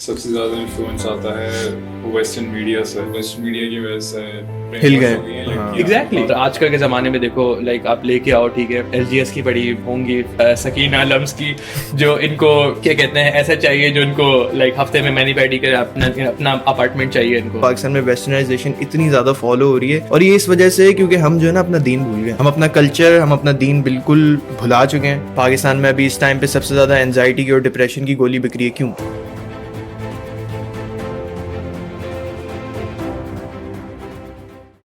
سب سے زیادہ انفلوئنس آتا ہے ویسٹرن میڈیا سے. ویسٹرن میڈیا کی وجہ سے ہل گئے. ایگزیکٹلی. آج کل کے زمانے میں دیکھو لائک آپ لے کے آؤ ٹھیک ہے ایل جی ایس کی پڑھی ہوں گی, سکینہ لمس کی, جو ان کو کیا کہتے ہیں ایسا چاہیے جو ان کو لائک ہفتے میں مینی پیڈی کرے, اپنا اپارٹمنٹ چاہیے ان کو. پاکستان میں ویسٹرنائزیشن اتنی زیادہ فالو ہو رہی ہے, اور یہ اس وجہ سے کیونکہ ہم جو ہے نا اپنا دین بھول گئے. ہم اپنا کلچر, ہم اپنا دین بالکل بھلا چکے ہیں. پاکستان میں ابھی اس ٹائم پہ سب سے زیادہ اینزائٹی کی اور ڈپریشن کی گولی بک رہی ہے. کیوں؟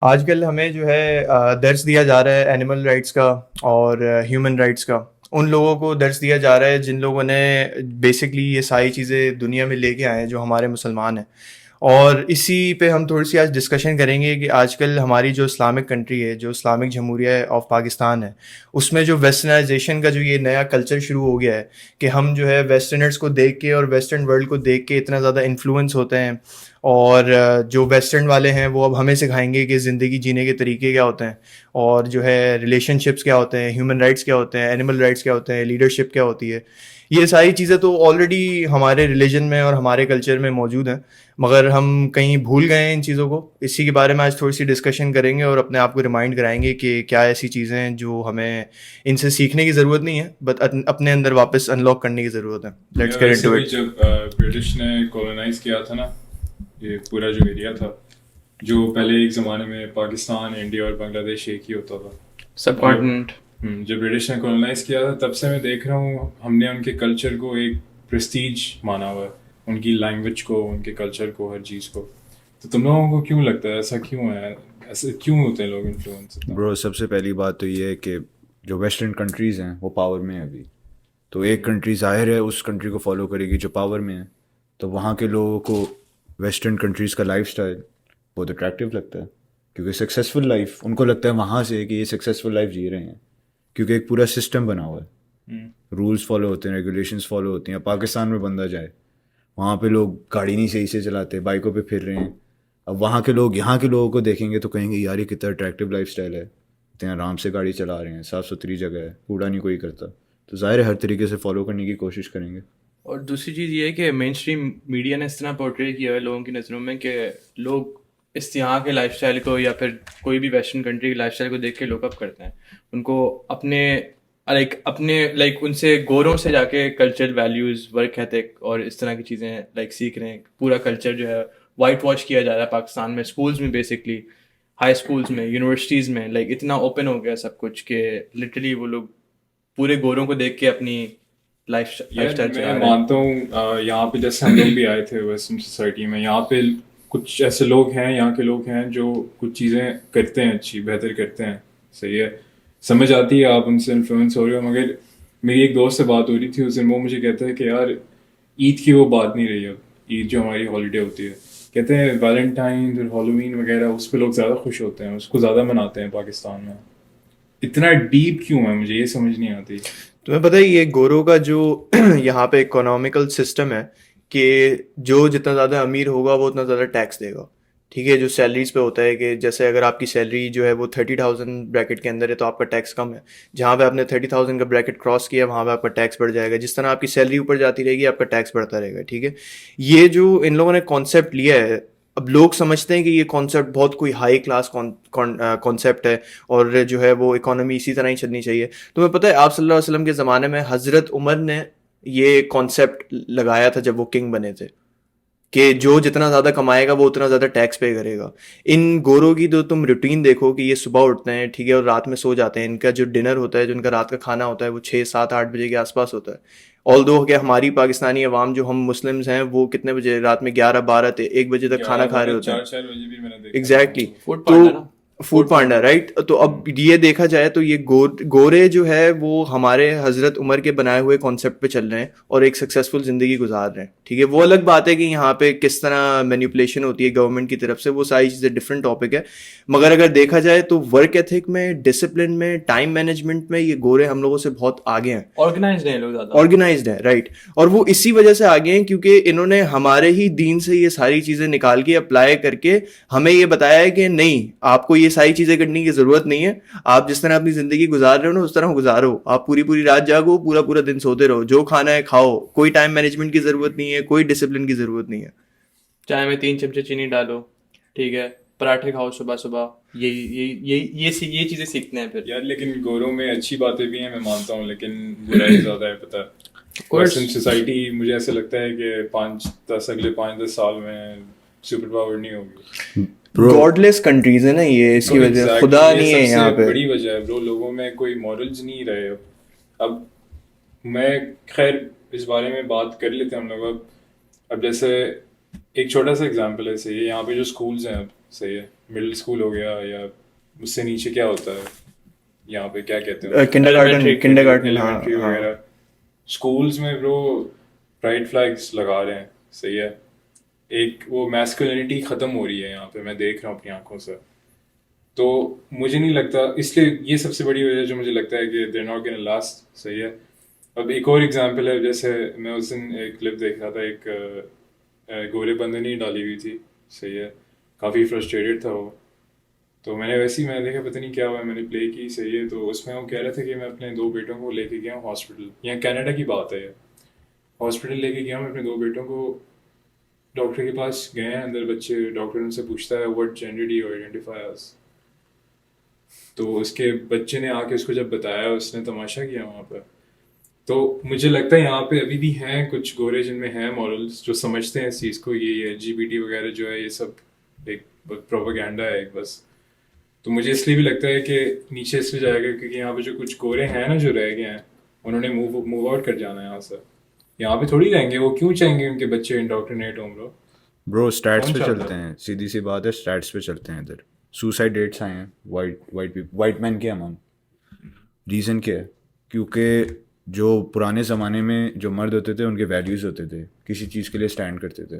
آج کل ہمیں جو ہے درس دیا جا رہا ہے اینیمل رائٹس کا اور ہیومن رائٹس کا. ان لوگوں کو درس دیا جا رہا ہے جن لوگوں نے بیسکلی یہ ساری چیزیں دنیا میں لے کے آئے ہیں, جو ہمارے مسلمان ہیں. اور اسی پہ ہم تھوڑی سی آج ڈسکشن کریں گے کہ آج کل ہماری جو اسلامک کنٹری ہے, جو اسلامک جمہوریہ آف پاکستان ہے, اس میں جو ویسٹرنائزیشن کا جو یہ نیا کلچر شروع ہو گیا ہے کہ ہم جو ہے ویسٹرنرز کو دیکھ کے اور ویسٹرن ورلڈ کو دیکھ کے اتنا زیادہ انفلوئنس ہوتے ہیں, اور جو ویسٹرن والے ہیں وہ اب ہمیں سکھائیں گے کہ زندگی جینے کے طریقے کیا ہوتے ہیں, اور جو ہے ریلیشن شپس کیا ہوتے ہیں, ہیومن رائٹس کیا ہوتے ہیں, اینیمل رائٹس کیا ہوتے ہیں, لیڈرشپ کیا ہوتی ہے. یہ ساری چیزیں تو آلریڈی ہمارے ریلیجن میں اور ہمارے کلچر میں موجود ہیں, مگر ہم کہیں بھول گئے ہیں ان چیزوں کو. اسی کے بارے میں آج تھوڑی سی ڈسکشن کریں گے اور اپنے آپ کو ریمائنڈ کرائیں گے کہ کیا ایسی چیزیں ہیں جو ہمیں ان سے سیکھنے کی ضرورت نہیں ہے, بٹ اپنے اندر واپس انلاک کرنے کی ضرورت ہے. Let's get into it. جب برٹش نے کولونائز کیا تھا نا یہ پورا جو ایریا تھا, جو پہلے ایک زمانے میں پاکستان, انڈیا اور بنگلہ دیش ایک ہی ہوتا تھا, سب کانٹیننٹ. جب برٹش نے کولونائز کیا تھا تب سے میں دیکھ رہا ہوں ہم نے ان کے کلچر کو ایک پریسٹیج مانا ہوا ہے, ان کی لینگویج کو, ان کے کلچر کو, ہر چیز کو. تو تم لوگوں کو کیوں لگتا ہے ایسا کیوں ہے, ایسے کیوں ہوتے ہیں لوگ انفلوئنس؟ برو سب سے پہلی بات تو یہ ہے کہ جو ویسٹرن کنٹریز ہیں وہ پاور میں ہیں ابھی, تو ایک کنٹری ظاہر ہے اس کنٹری کو فالو کرے گی جو پاور میں ہے, تو وہاں کے لوگوں کو ویسٹرن کنٹریز کا لائف اسٹائل بہت اٹریکٹیو لگتا ہے, کیونکہ سکسیزفل لائف ان کو لگتا ہے وہاں سے کہ یہ سکسیزفل لائف جی رہے ہیں, کیونکہ ایک پورا سسٹم بنا ہوا ہے, رولس فالو ہوتے ہیں, ریگولیشنس فالو ہوتی ہیں. پاکستان میں بندہ جائے وہاں پہ لوگ گاڑی نہیں صحیح سے چلاتے, بائکوں پہ پھر رہے ہیں. اب وہاں کے لوگ یہاں کے لوگوں کو دیکھیں گے تو کہیں گے یار یہ کتنا اٹریکٹیو لائف اسٹائل ہے, اتنے آرام سے گاڑی چلا رہے ہیں, صاف ستھری جگہ ہے, کوڑا نہیں کوئی کرتا, تو ظاہر ہے ہر طریقے سے فالو کرنے کی کوشش کریں گے. اور دوسری چیز یہ ہے کہ مین اسٹریم میڈیا نے اس طرح پورٹری کیا ہے لوگوں کی نظروں میں کہ لوگ اس یہاں کے لائف اسٹائل کو یا پھر کوئی بھی ویسٹرن کنٹری کے لائف اسٹائل کو دیکھ کے لوک اپ کرتے ہیں. ان کو اپنے ان سے گوروں سے جا کے کلچرل ویلیوز, ورک ایتھک اور اس طرح کی چیزیں سیکھ رہے ہیں. پورا کلچر جو ہے وائٹ واش کیا جا رہا ہے پاکستان میں, اسکولز میں بیسکلی, ہائی اسکولز میں, یونیورسٹیز میں, اتنا اوپن ہو گیا سب کچھ کہ لٹرلی وہ لوگ پورے گوروں کو دیکھ کے اپنی لائف اسٹائل. میں مانتا ہوں یہاں پہ جیسے ہم لوگ بھی آئے تھے ویسٹرن سوسائٹی میں, یہاں پہ کچھ ایسے لوگ ہیں, یہاں کے لوگ ہیں جو کچھ چیزیں کرتے ہیں اچھی بہتر کرتے ہیں, صحیح ہے, سمجھ آتی ہے, آپ ان سے انفلوئنس ہو رہے ہو. مگر میری ایک دوست سے بات ہو رہی تھی اس دن, وہ مجھے کہتا ہے کہ یار عید کی وہ بات نہیں رہی اب, عید جو ہماری ہالیڈے ہوتی ہے, کہتے ہیں ویلنٹائن اور ہالووین وغیرہ اس پہ لوگ زیادہ خوش ہوتے ہیں, اس کو زیادہ مناتے ہیں پاکستان میں. اتنا ڈیپ کیوں ہے مجھے یہ سمجھ نہیں آتی. تمہیں پتہ ہے یہ گوروں کا جو یہاں پہ اکنامیکل سسٹم ہے کہ جو جتنا زیادہ امیر ہوگا وہ اتنا زیادہ ٹیکس دے گا, ٹھیک ہے. جو سیلریز پہ ہوتا ہے کہ جیسے اگر آپ کی سیلری جو ہے وہ 30,000 بریکٹ کے اندر ہے تو آپ کا ٹیکس کم ہے, جہاں پہ آپ نے 30,000 کا بریکٹ کراس کیا وہاں پہ آپ کا ٹیکس بڑھ جائے گا. جس طرح آپ کی سیلری اوپر جاتی رہے گی آپ کا ٹیکس بڑھتا رہے گا, ٹھیک ہے. یہ جو ان لوگوں نے کانسیپٹ لیا ہے, اب لوگ سمجھتے ہیں کہ یہ کانسیپٹ بہت کوئی ہائی کلاس کانسیپٹ ہے اور جو ہے وہ اکانومی اسی طرح ہی چلنی چاہیے. تمہیں پتہ ہے آپ صلی اللہ علیہ وسلم کے زمانے میں حضرت عمر نے یہ کانسیپٹ لگایا تھا جب وہ کنگ بنے تھے کہ جو جتنا زیادہ کمائے گا وہ اتنا زیادہ ٹیکس پے کرے گا. ان گوروں کی تو تم روٹین دیکھو کہ یہ صبح اٹھتے ہیں, ٹھیک ہے, اور رات میں سو جاتے ہیں. ان کا جو ڈنر ہوتا ہے, جو ان کا رات کا کھانا ہوتا ہے وہ 6, 7, 8 بجے کے آس پاس ہوتا ہے. آل دو کہ ہماری پاکستانی عوام جو ہم مسلمز ہیں وہ کتنے بجے رات میں 11, 12, 1 بجے تک کھانا کھا رہے ہوتے ہیں. ایگزیکٹلی. تو فوڈ پانڈا رائٹ. تو اب یہ دیکھا جائے تو یہ گورے جو ہے وہ ہمارے حضرت عمر کے بنائے ہوئے کانسیپٹ پہ چل رہے ہیں اور ایک سکسیزفل زندگی گزار رہے ہیں, ٹھیک ہے. وہ الگ بات ہے کہ یہاں پہ کس طرح مینیپولیشن ہوتی ہے گورنمنٹ کی طرف سے, وہ ساری چیزیں ڈفرینٹ ٹاپک ہے. مگر اگر دیکھا جائے تو ورک ایتھک میں, ڈسپلن میں, ٹائم مینجمنٹ میں یہ گورے ہم لوگوں سے بہت آگے ہیں. آرگنائزڈ ہیں رائٹ. اور وہ اسی وجہ سے آگے ہیں کیونکہ انہوں نے ہمارے ہی دین سے یہ ساری چیزیں نکال کے اپلائی کر کے ہمیں یہ بتایا ہے کہ نہیں, آپ کو یہ ساری چیزیں کرنے کی ضرورت نہیں ہے. آپ جس طرح اپنی زندگی گزار رہے ہو نا اس طرح گزارو. آپ پوری رات جاگو, پورا دن سوتے رہو, جو کھانا ہے کھاؤ, کوئی ٹائم مینجمنٹ کی ضرورت نہیں ہے, کوئی ڈسپلن کی ضرورت نہیں ہے. چائے میں 3 چمچے چینی ڈالو, ٹھیک ہے, پراٹھے کھاؤ صبح, یہ چیزیں سیکھتے ہیں پھر. یار لیکن گوروں میں اچھی باتیں بھی ہیں, میں مانتا ہوں, لیکن برائی زیادہ ہے. پتہ ویسٹرن سوسائٹی مجھے ایسا لگتا ہے کہ اگلے 5-10 سال میں سپر پاور نہیں ہوگی. گاڈ لیس کنٹریز ہیں نا یہ, اس کی وجہ خدا نہیں ہے یہاں پہ. بڑی وجہ ہے برو, لوگوں میں کوئی مورلز نہیں رہے. اب میں خیر اس بارے میں بات کر لیتے ہیں ہم لوگ. اب جیسے ایک چھوٹا سا ایگزامپل ہے, صحیح ہے, یہاں پہ جو اسکولز ہیں, اب صحیح ہے, مڈل اسکول ہو گیا یا اس سے نیچے کیا ہوتا ہے یہاں پہ, کیا کہتے ہیں, کنڈرگارٹن ایلیمنٹری وغیرہ. اسکولز میں برو پرائڈ فلیگس لگا رہے ہیں, صحیح ہے, ایک وہ میسکولینٹی ختم ہو رہی ہے یہاں پہ, میں دیکھ رہا ہوں اپنی آنکھوں سے. تو مجھے نہیں لگتا, اس لیے یہ سب سے بڑی وجہ جو مجھے لگتا ہے کہ they are not gonna last, صحیح ہے. اب ایک اور ایگزامپل ہے, جیسے میں اس دن ایک کلپ دیکھ رہا تھا, ایک گورے بندے نے ڈالی ہوئی تھی, صحیح ہے, کافی فرسٹریٹڈ تھا وہ. تو میں نے ویسے ہی میں نے دیکھا پتہ نہیں کیا ہوا ہے, میں نے پلے کی, صحیح ہے. تو اس میں وہ کہہ رہے تھے کہ میں اپنے 2 بیٹوں کو لے کے گیا ہوں ہاسپٹل, یہاں کینیڈا کی بات ہے, ہاسپٹل لے کے گیا ہوں اپنے 2 بیٹوں کو. ڈاکٹر کے پاس گئے ہیں اندر بچے, ڈاکٹر ان سے پوچھتا ہے what gender do you identify as. تو اس کے بچے نے آ کے اس کو جب بتایا, اس نے تماشا کیا وہاں پہ. تو مجھے لگتا ہے یہاں پہ ابھی بھی ہیں کچھ گورے جن میں ہیں مورلس, جو سمجھتے ہیں اس چیز کو, یہ LGBT وغیرہ جو ہے یہ سب ایک پروپیگینڈا ہے ایک بس. تو مجھے اس لیے بھی لگتا ہے کہ نیچے اس لیے جائے گا کیونکہ یہاں پہ جو کچھ گورے ہیں نا جو رہ گئے ہیں, انہوں نے موو آؤٹ کر جانا ہے یہاں سے. یہاں پہ تھوڑی رہیں گے, وہ کیوں چاہیں گے ان کے بچے انڈاکٹرینیٹ ہوں برو اسٹیٹس پہ چلتے ہیں, سیدھی سی بات ہے, اسٹیٹس پہ چلتے ہیں. ادھر سوسائڈ ریٹس آئے ہیں وائٹ مین کے امام. ریزن کیا ہے؟ کیونکہ جو پرانے زمانے میں جو مرد ہوتے تھے ان کے ویلیوز ہوتے تھے, کسی چیز کے لیے اسٹینڈ کرتے تھے.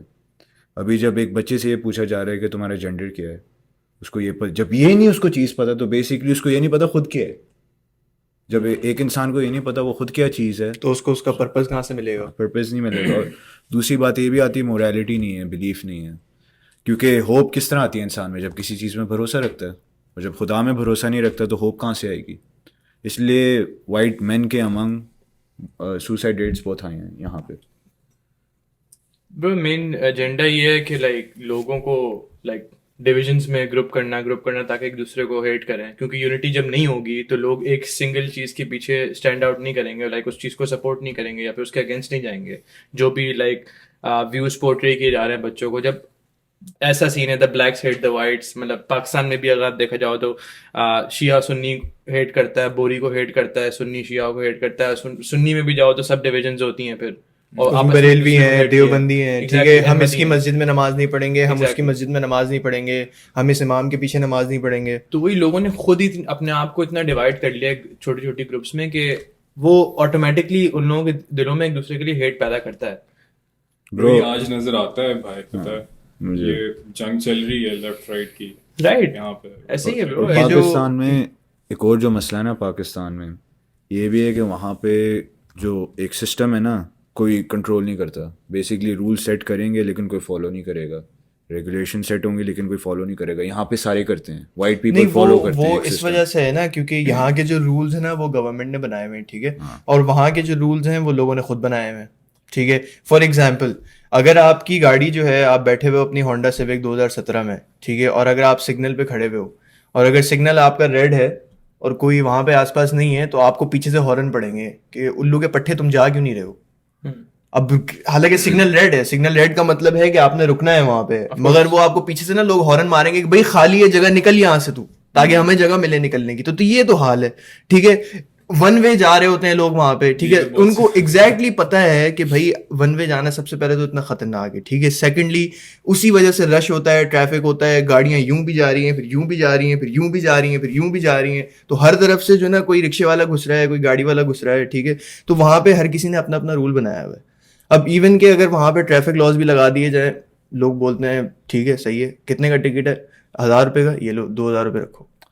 ابھی جب ایک بچے سے یہ پوچھا جا رہا ہے کہ تمہارا جینڈر کیا ہے, اس کو یہ جب یہ نہیں اس کو چیز پتہ, تو بیسکلی اس کو یہ نہیں پتہ خود کیا ہے. جب ایک انسان کو یہ نہیں پتا وہ خود کیا چیز ہے, تو اس کو اس کا پرپز کہاں سے ملے گا؟ پرپز نہیں ملے گا. اور دوسری بات یہ بھی آتی ہے, مورالٹی نہیں ہے, بلیف نہیں ہے. کیونکہ ہوپ کس طرح آتی ہے انسان میں, جب کسی چیز میں بھروسہ رکھتا ہے, اور جب خدا میں بھروسہ نہیں رکھتا تو ہوپ کہاں سے آئے گی. اس لیے وائٹ مین کے امنگ سوسائڈ ریٹس بہت ہائی ہیں یہاں پہ. برو مین ایجنڈا یہ ہے کہ لائک لوگوں کو لائک ڈویژنس میں گروپ کرنا تاکہ ایک دوسرے کو ہیٹ کریں, کیونکہ یونٹی جب نہیں ہوگی تو لوگ ایک سنگل چیز کے پیچھے اسٹینڈ آؤٹ نہیں کریں گے, لائک اس چیز کو سپورٹ نہیں کریں گے یا پھر اس کے اگینسٹ نہیں جائیں گے. جو بھی لائک ویوز پورٹری کیے جا رہے ہیں بچوں کو, جب ایسا سین ہے دا بلیکس ہیٹ دا وائٹس, مطلب پاکستان میں بھی اگر آپ دیکھا جاؤ تو شیعہ سنی ہیٹ کرتا ہے, بوری کو ہیٹ کرتا ہے, سنی شیعہ کو ہیٹ کرتا ہے, سنی میں بھی جاؤ تو سب ڈویژنز ہوتی ہیں پھر, اور بریلوی ہیں, دیوبندی ہیں, ٹھیک ہے, ہم اس کی مسجد میں نماز نہیں پڑھیں گے, ہم اس کی مسجد میں نماز نہیں پڑھیں گے, ہم اس امام کے پیچھے نماز نہیں پڑھیں گے. تو وہی لوگوں نے خود ہی اپنے آپ کو اتنا ڈیوائڈ کر لیا چھوٹی چھوٹی گروپس میں کہ وہ آٹومیٹکلی ان لوگوں کے دلوں میں ایک دوسرے کے لیے ہیٹ پیدا کرتا ہے. برو آج نظر آتا ہے بھائی, پتہ ہے یہ جنگ چل رہی ہے لیفٹ رائٹ کی, رائٹ یہاں پہ ایسے ہی ہے برو. پاکستان میں ایک اور جو مسئلہ ہے نا پاکستان میں, یہ بھی ہے کہ وہاں پہ جو ایک سسٹم ہے نا, کوئی کنٹرول نہیں کرتا. بیسکلی رول سیٹ کریں گے لیکن کوئی فالو نہیں کرے گا, ریگولیشن سیٹ ہوں گے لیکن کوئی فالو نہیں کرے گا. یہاں پہ سارے کرتے ہیں, وائٹ پیپل فالو کرتے ہیں. وہ اس وجہ سے ہے نا کیونکہ یہاں کے جو رولز ہیں نا وہ گورنمنٹ نے بنائے ہوئے ہیں, ٹھیک ہے, اور وہاں کے جو رولز ہیں وہ لوگوں نے خود بنائے ہوئے ہیں, ٹھیک ہے. فار ایگزامپل اگر آپ کی گاڑی جو ہے, آپ بیٹھے ہوئے اپنی ہونڈا سیوک 2017 میں, ٹھیک ہے, اور اگر آپ سگنل پہ کھڑے ہوئے ہو اور اگر سگنل آپ کا ریڈ ہے اور کوئی وہاں پہ آس پاس نہیں ہے, تو آپ کو پیچھے سے ہارن پڑیں گے کہ الو کے پٹھے تم جا کیوں نہیں رہے ہو. اب حالانکہ سگنل ریڈ ہے, سگنل ریڈ کا مطلب ہے کہ آپ نے رکنا ہے وہاں پہ, مگر وہ آپ کو پیچھے سے نا لوگ ہارن ماریں گے کہ بھائی خالی ہے جگہ, نکل یہاں سے تو, تاکہ ہمیں جگہ ملے نکلنے کی. تو یہ تو حال ہے, ٹھیک ہے. ون وے جا رہے ہوتے ہیں لوگ وہاں پہ, ٹھیک ہے, ان کو ایگزیکٹلی پتا ہے کہ بھائی ون وے جانا سب سے پہلے تو اتنا خطرناک ہے, ٹھیک ہے. سیکنڈلی اسی وجہ سے رش ہوتا ہے, ٹریفک ہوتا ہے, گاڑیاں یوں بھی جا رہی ہیں, پھر یوں بھی جا رہی ہیں, پھر یوں بھی جا رہی ہیں, پھر یوں بھی جا رہی ہیں. تو ہر طرف سے جو ہے نا کوئی رکشے والا گھس رہا ہے, کوئی گاڑی والا گھس رہا ہے, ٹھیک ہے. تو وہاں پہ ہر کسی نے اپنا اپنا رول بنایا ہوا ہے. اب ایون کہ اگر وہاں پہ ٹریفک لاز بھی لگا دیے جائیں, لوگ بولتے ہیں ٹھیک ہے صحیح ہے, کتنے کا ٹکٹ ہے, 1000 روپے کا, یہ لو 2000 روپے رکھو.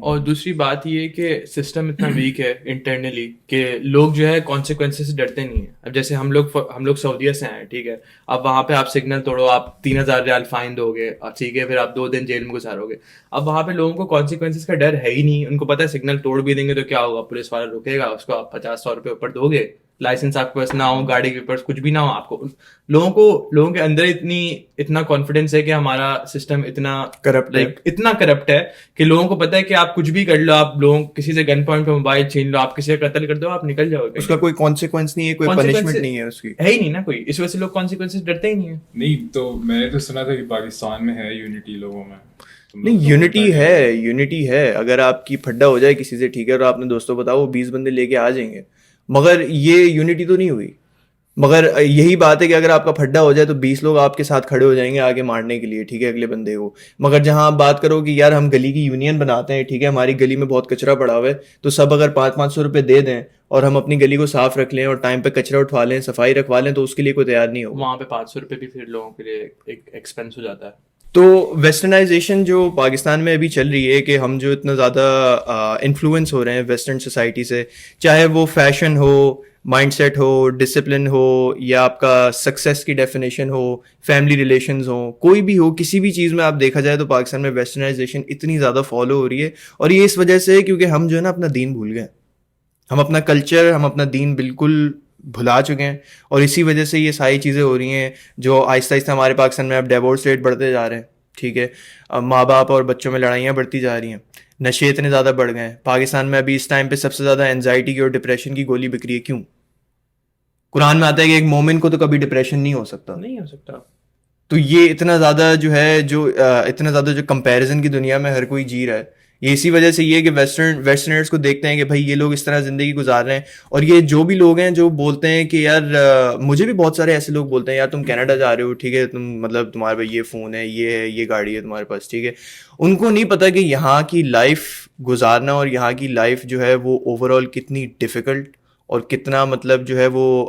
اور دوسری بات یہ کہ سسٹم اتنا ویک ہے انٹرنلی کہ لوگ جو ہے کانسیکوینسز سے ڈرتے نہیں ہیں. اب جیسے ہم لوگ سعودیہ سے ہیں, ٹھیک ہے, اب وہاں پہ آپ سگنل توڑو آپ 3,000 ریال فائن دو گے, ٹھیک ہے, پھر آپ 2 دن جیل میں گزارو گے. اب وہاں پہ لوگوں کو کانسیکوینسز کا ڈر ہے ہی نہیں, ان کو پتہ ہے سگنل توڑ بھی دیں گے تو کیا ہوگا, پولیس والا روکے گا, اس کو آپ 50-100 روپے اوپر دو گے, لائسنس آپ کے پاس نہ ہو, گاڑی کے پیپرس کچھ بھی نہ ہو آپ کو. لوگوں کے اندر اتنا کانفیڈینس ہے کہ ہمارا سسٹم اتنا کرپٹ ہے کہ لوگوں کو پتا ہے کہ آپ کچھ بھی کر لو, آپ لوگوں کسی سے گن پوائنٹ پہ موبائل چھین لو, آپ کسی کا قتل کر دو, آپ نکل جاؤ گے, اس کا کوئی کانسیکوینس نہیں ہے, کوئی پنشمنٹ نہیں ہے, اس کی ہے ہی نہیں نا کوئی. اس وجہ سے لوگ کانسیکوینسز ڈرتے ہی نہیں ہیں. نہیں تو میں نے تو سنا تھا کہ پاکستان میں ہے یونٹی لوگوں میں. نہیں, یونٹی ہے. اگر آپ کی پھڈا ہو جائے کسی سے, ٹھیک ہے, اور آپ نے دوستوں بتاؤ, وہ 20 بندے لے کے آ جائیں گے, مگر یہ یونٹی تو نہیں ہوئی. مگر یہی بات ہے کہ اگر آپ کا پھڈا ہو جائے تو 20 لوگ آپ کے ساتھ کھڑے ہو جائیں گے آگے مارنے کے لیے, ٹھیک ہے, اگلے بندے کو. مگر جہاں آپ بات کرو کہ یار ہم گلی کی یونین بناتے ہیں, ٹھیک ہے, ہماری گلی میں بہت کچرا پڑا ہوا ہے, تو سب اگر 500-500 روپے دے دیں اور ہم اپنی گلی کو صاف رکھ لیں اور ٹائم پہ کچرا اٹھوا لیں, صفائی رکھوا لیں, تو اس کے لیے کوئی تیار نہیں ہوگا. وہاں پہ 500 روپے بھی پھر لوگوں کے لیے ایک ایکسپینس ہو جاتا ہے. تو ویسٹرنائزیشن جو پاکستان میں ابھی چل رہی ہے, کہ ہم جو اتنا زیادہ انفلوئنس ہو رہے ہیں ویسٹرن سوسائٹی سے, چاہے وہ فیشن ہو, مائنڈ سیٹ ہو, ڈسپلن ہو, یا آپ کا سکسیس کی ڈیفینیشن ہو, فیملی ریلیشنز ہوں, کوئی بھی ہو, کسی بھی چیز میں آپ دیکھا جائے تو پاکستان میں ویسٹرنائزیشن اتنی زیادہ فالو ہو رہی ہے. اور یہ اس وجہ سے کیونکہ ہم جو ہے نا اپنا دین بھول گئے, ہم اپنا کلچر, ہم اپنا دین بالکل بھلا چکے ہیں, اور اسی وجہ سے یہ ساری چیزیں ہو رہی ہیں جو آہستہ آہستہ ہمارے پاکستان میں اب ڈیورس ریٹ بڑھتے جا رہے ہیں, ٹھیک ہے, ماں باپ اور بچوں میں لڑائیاں بڑھتی جا رہی ہیں, نشے اتنے زیادہ بڑھ گئے ہیں پاکستان میں. ابھی اس ٹائم پہ سب سے زیادہ انزائٹی کی اور ڈپریشن کی گولی بک رہی ہے. کیوں؟ قرآن میں آتا ہے کہ ایک مومن کو تو کبھی ڈپریشن نہیں ہو سکتا. تو یہ اتنا زیادہ جو کمپیریزن کی دنیا میں ہر کوئی جی رہا ہے, یہ اسی وجہ سے یہ کہ ویسٹرنرز کو دیکھتے ہیں کہ بھائی یہ لوگ اس طرح زندگی گزار رہے ہیں. اور یہ جو بھی لوگ ہیں جو بولتے ہیں کہ یار, مجھے بھی بہت سارے ایسے لوگ بولتے ہیں یار تم کینیڈا جا رہے ہو, ٹھیک ہے, تم مطلب تمہارے پاس یہ فون ہے, یہ گاڑی ہے تمہارے پاس, ٹھیک ہے. ان کو نہیں پتا کہ یہاں کی لائف گزارنا اور یہاں کی لائف جو ہے وہ اوور آل کتنی ڈیفیکلٹ اور کتنا مطلب جو ہے وہ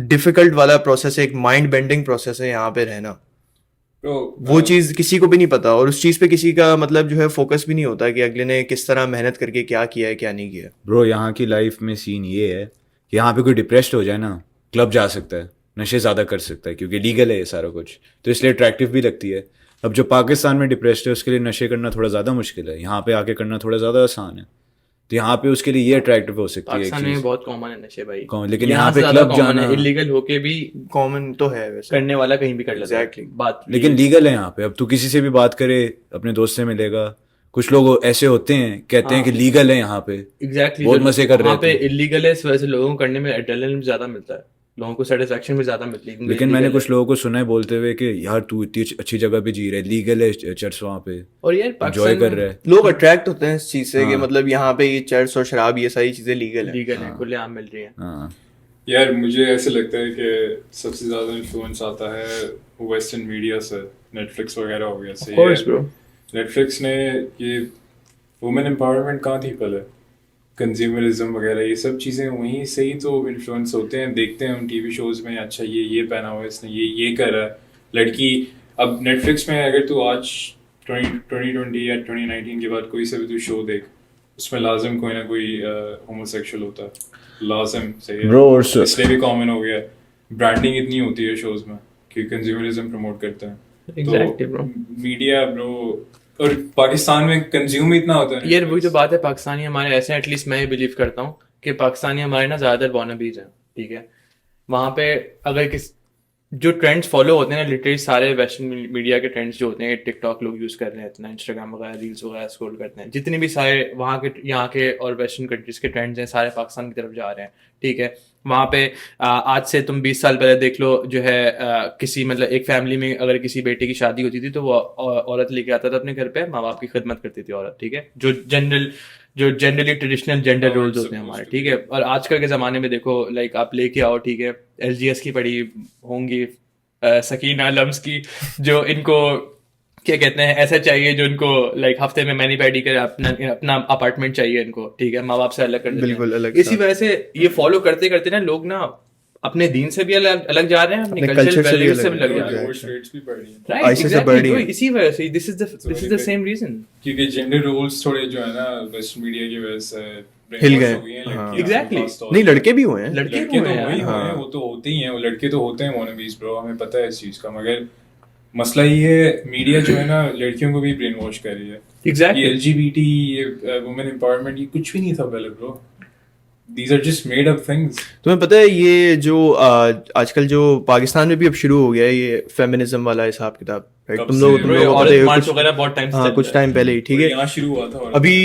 ڈیفیکلٹ والا پروسیس ہے, ایک مائنڈ بینڈنگ پروسیس ہے یہاں پہ رہنا. وہ چیز کسی کو بھی نہیں پتا, اور اس چیز پہ کسی کا مطلب جو ہے فوکس بھی نہیں ہوتا کہ اگلے نے کس طرح محنت کر کے کیا کیا ہے کیا نہیں کیا. برو یہاں کی لائف میں سین یہ ہے کہ یہاں پہ کوئی ڈپریسڈ ہو جائے نا, کلب جا سکتا ہے, نشے زیادہ کر سکتا ہے, کیونکہ لیگل ہے یہ سارا کچھ, تو اس لیے اٹریکٹیو بھی لگتی ہے. اب جو پاکستان میں ڈپریسڈ ہے اس کے لیے نشے کرنا تھوڑا زیادہ مشکل ہے, یہاں پہ آ کے کرنا تھوڑا زیادہ آسان ہے, تو یہاں پہ اس کے لیے یہ اٹریکٹیو ہو سکتی ہے. پاکستان میں بہت کامن ہے نشے بھائی, لیکن یہاں پہ کلب جانا انلیگل ہو کے بھی کامن تو ہے ویسے, کرنے والا کہیں بھی کر لیتا ہے بات, لیکن لیگل ہے یہاں پہ. اب تو کسی سے بھی بات کرے, اپنے دوست سے ملے گا, کچھ لوگ ایسے ہوتے ہیں کہتے ہیں کہ لیگل ہے یہاں پہ, ایگزیکٹلی بہت مزے کر رہے ہیں. یہاں پہ انلیگل ہے, اس وجہ سے لوگوں کو کرنے میں ایڈرینلن بھی زیادہ ملتا ہے, لوگوں کو سیٹسفیکشن بھی زیادہ ملتی ہے. لیکن میں نے کچھ لوگوں کو سنا ہے بولتے ہوئے کہ یار تو اتنی اچھی جگہ پہ جی رہا ہے, لیگل ہے چرس وہاں پہ, اور یار انجوائے کر رہے ہیں لوگ اٹریکٹ ہوتے ہیں اس چیز سے کہ مطلب یہاں پہ یہ چرس اور شراب یہ ساری چیزیں لیگل ہے, کھلے عام مل رہی ہیں. ہاں یار مجھے ایسے لگتا ہے کہ سب سے زیادہ انفلوئنس آتا ہے ویسٹرن میڈیا سے, نیٹ فلکس وغیرہ ہو گیا. صحیح, نیٹ فلکس نے یہ وومن امپاورمنٹ کہاں تھی پہلے, کنزیومرزم وغیرہ یہ سب چیزیں وہیں سے ہی تو انفلوئنس ہوتے ہیں, دیکھتے ہیں ان ٹی وی شوز میں, اچھا یہ پہنا ہوا ہے اس نے, یہ کر رہا ہے لڑکی. اب نیٹ فلکس میں اگر تو آج 2020 یا 2019 کے بعد کوئی سا بھی تو شو دیکھ, اس میں لازم کوئی نہ کوئی ہومو سیکشل ہوتا ہے, لازم. صحیح ہے, اس لیے بھی کامن ہو گیا. برانڈنگ اتنی ہوتی ہے شوز میں کہ کنزیومرزم پروموٹ کرتے ہیں. تو میڈیا برو, اور پاکستان میں کنزیوم اتنا ہوتا ہے. یہ وہی تو بات ہے, پاکستانی ہمارے ایسے, ایٹ لیسٹ میں یہ بلیو کرتا ہوں کہ پاکستانی ہمارے نا زیادہ تر وانابیز ہیں, ٹھیک ہے. وہاں پہ اگر جو ٹرینڈس فالو ہوتے ہیں نا, لٹرلی سارے ویسٹرن میڈیا کے ٹرینڈس جو ہوتے ہیں, ٹک ٹاک لوگ یوز کر رہے ہیں اتنا, انسٹاگرام وغیرہ ریلس وغیرہ اسکرول کرتے ہیں, جتنے بھی سارے وہاں کے یہاں کے اور ویسٹرن کنٹریز کے ٹرینڈس ہیں سارے پاکستان کی طرف جا رہے ہیں, ٹھیک ہے. وہاں پہ آج سے تم 20 سال پہلے دیکھ لو, جو ہے کسی مطلب ایک فیملی میں اگر کسی بیٹے کی شادی ہوتی تھی تو وہ عورت لے کے آتا تھا اپنے گھر پہ, ماں باپ کی خدمت کرتی تھی عورت, ٹھیک ہے, جو جنرلی ٹریڈیشنل جینڈر رولز ہوتے ہیں ہمارے, ٹھیک ہے. اور آج کل کے زمانے میں دیکھو, لائک آپ لے کے آؤ, ٹھیک ہے, LGS کی پڑھی ہوں گی سکینہ لمس کی, جو ان کو کیا کہتے ہیں ایسا چاہیے جو ان کو لائک ہفتے میں مینی پیڈی کرے, اپنا اپارٹمنٹ چاہیے ان کو, ٹھیک ہے, ماں باپ سے الگ کر, بالکل الگ. اسی وجہ سے یہ فالو کرتے کرتے نا لوگ نا اپنے دین سے بھی الگ جا رہے ہیں, اپنے اپنے کلچر culture سے بھی ویلیوز سے الگ بھی الگ جا جا رہے رہے ہیں. ڈیورس ریٹس بھی بڑھ رہی ہیں ہیں. ISIS سے بڑھ رہی ہیں. اسی وجہ سے this is the same reason. کیونکہ جینڈر رولز تھوڑے جو ہے نا ویسٹ میڈیا کی وجہ سے ہل گئے. ہاں Exactly. نہیں لڑکے بھی ہوئے ہیں. لڑکے لڑکے تو ہوئے وہی ہیں. ہوئے ہیں, وہ تو ہوتے ہی ہیں, وہ لڑکے تو ہوتے ہیں وانابیز برو, ہمیں پتہ ہے اس چیز کا. مگر مسئلہ یہ ہے میڈیا جو ہے نا لڑکیوں کو بھی برین واش کر رہی ہے. Exactly. یہ LGBT, یہ وومن امپاورمنٹ, یہ کچھ بھی نہیں تھا پہلے برو. These are just made up things. تمہیں پتہ ہے یہ جو آج کل جو پاکستان میں بھی اب شروع ہو گیا ہے یہ فیمنزم والا حساب کتاب, تم لوگ کو پتہ ہے ہاں کچھ ٹائم پہلے ہی, ٹھیک ہے یہاں شروع ہوا تھا ابھی,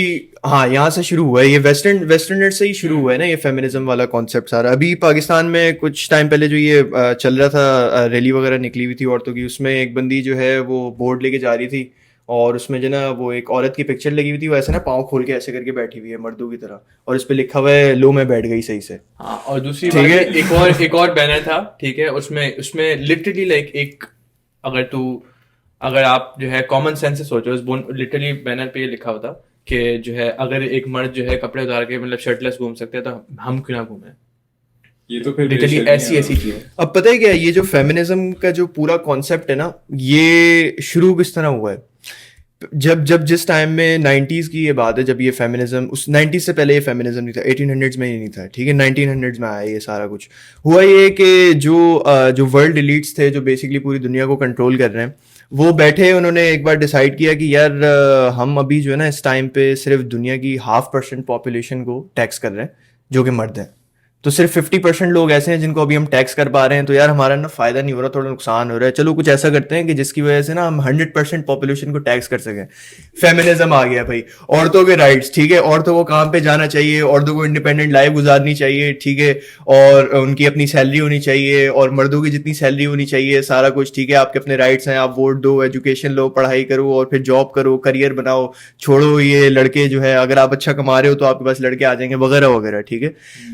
ہاں یہاں سے شروع ہوا ہے یہ ویسٹرنر سے ہی شروع ہوا ہے نا یہ فیمنزم والا کانسیپٹ سارا. ابھی پاکستان میں کچھ ٹائم پہلے جو یہ چل رہا تھا ریلی وغیرہ نکلی ہوئی تھی عورتوں کی, اس میں ایک بندی جو ہے وہ بورڈ لے کے جا رہی تھی اور اس میں جو نا وہ ایک عورت کی پکچر لگی ہوئی تھی, وہ ایسے نا پاؤں کھول کے ایسے کر کے بیٹھی ہوئی ہے مردوں کی طرح, اور اس پہ لکھا ہوا ہے لو میں بیٹھ گئی صحیح سے. ہاں, اور دوسری بات ایک اور بینر تھا, ٹھیک ہے, اس میں لٹرلی لائک ایک اگر آپ جو ہے کامن سینس سے سوچو, لٹرلی بینر پہ یہ لکھا ہوتا کہ جو ہے اگر ایک مرد جو ہے کپڑے اتار کے مطلب شرٹ لیس گھوم سکتے ہیں تو ہم کیوں نہ گھومیں. یہ تو پھر لٹرلی ایسی چیز. اب پتہ ہے کیا, یہ جو فیمنزم کا جو پورا کانسیپٹ ہے نا یہ شروع کس طرح ہوا ہے, جب جس ٹائم میں 90s کی یہ بات ہے, جب یہ فیمنزم, اس 90s سے پہلے یہ فیمنزم نہیں تھا, 1800s میں یہ نہیں تھا, ٹھیک ہے, 1900s میں آیا یہ سارا کچھ. ہوا یہ کہ جو ورلڈ ایلیٹس تھے جو بیسکلی پوری دنیا کو کنٹرول کر رہے ہیں, وہ بیٹھے, انہوں نے ایک بار ڈیسائیڈ کیا کہ یار ہم ابھی جو ہے نا اس ٹائم پہ صرف دنیا کی 0.5% پاپولیشن کو ٹیکس کر رہے ہیں جو کہ مرد ہیں. تو صرف 50% لوگ ایسے ہیں جن کو ابھی ہم ٹیکس کر پا رہے ہیں, تو یار ہمارا نا فائدہ نہیں ہو رہا, تھوڑا نقصان ہو رہا ہے, چلو کچھ ایسا کرتے ہیں کہ جس کی وجہ سے نا ہم 100% پاپولیشن کو ٹیکس کر سکیں. فیمنزم آ گیا بھائی, عورتوں کے رائٹس, ٹھیک ہے, عورتوں کو کام پہ جانا چاہیے, عورتوں کو انڈیپینڈنٹ لائف گزارنی چاہیے, ٹھیک ہے, اور ان کی اپنی سیلری ہونی چاہیے, اور مردوں کی جتنی سیلری ہونی چاہیے, سارا کچھ, ٹھیک ہے, آپ کے اپنے رائٹس ہیں, آپ ووٹ دو, ایجوکیشن لو, پڑھائی کرو, اور پھر جاب کرو, کریئر بناؤ, چھوڑو یہ لڑکے جو ہے اگر آپ اچھا کما رہے ہو تو آپ کے پاس لڑکے آ جائیں گے وغیرہ وغیرہ, ٹھیک ہے.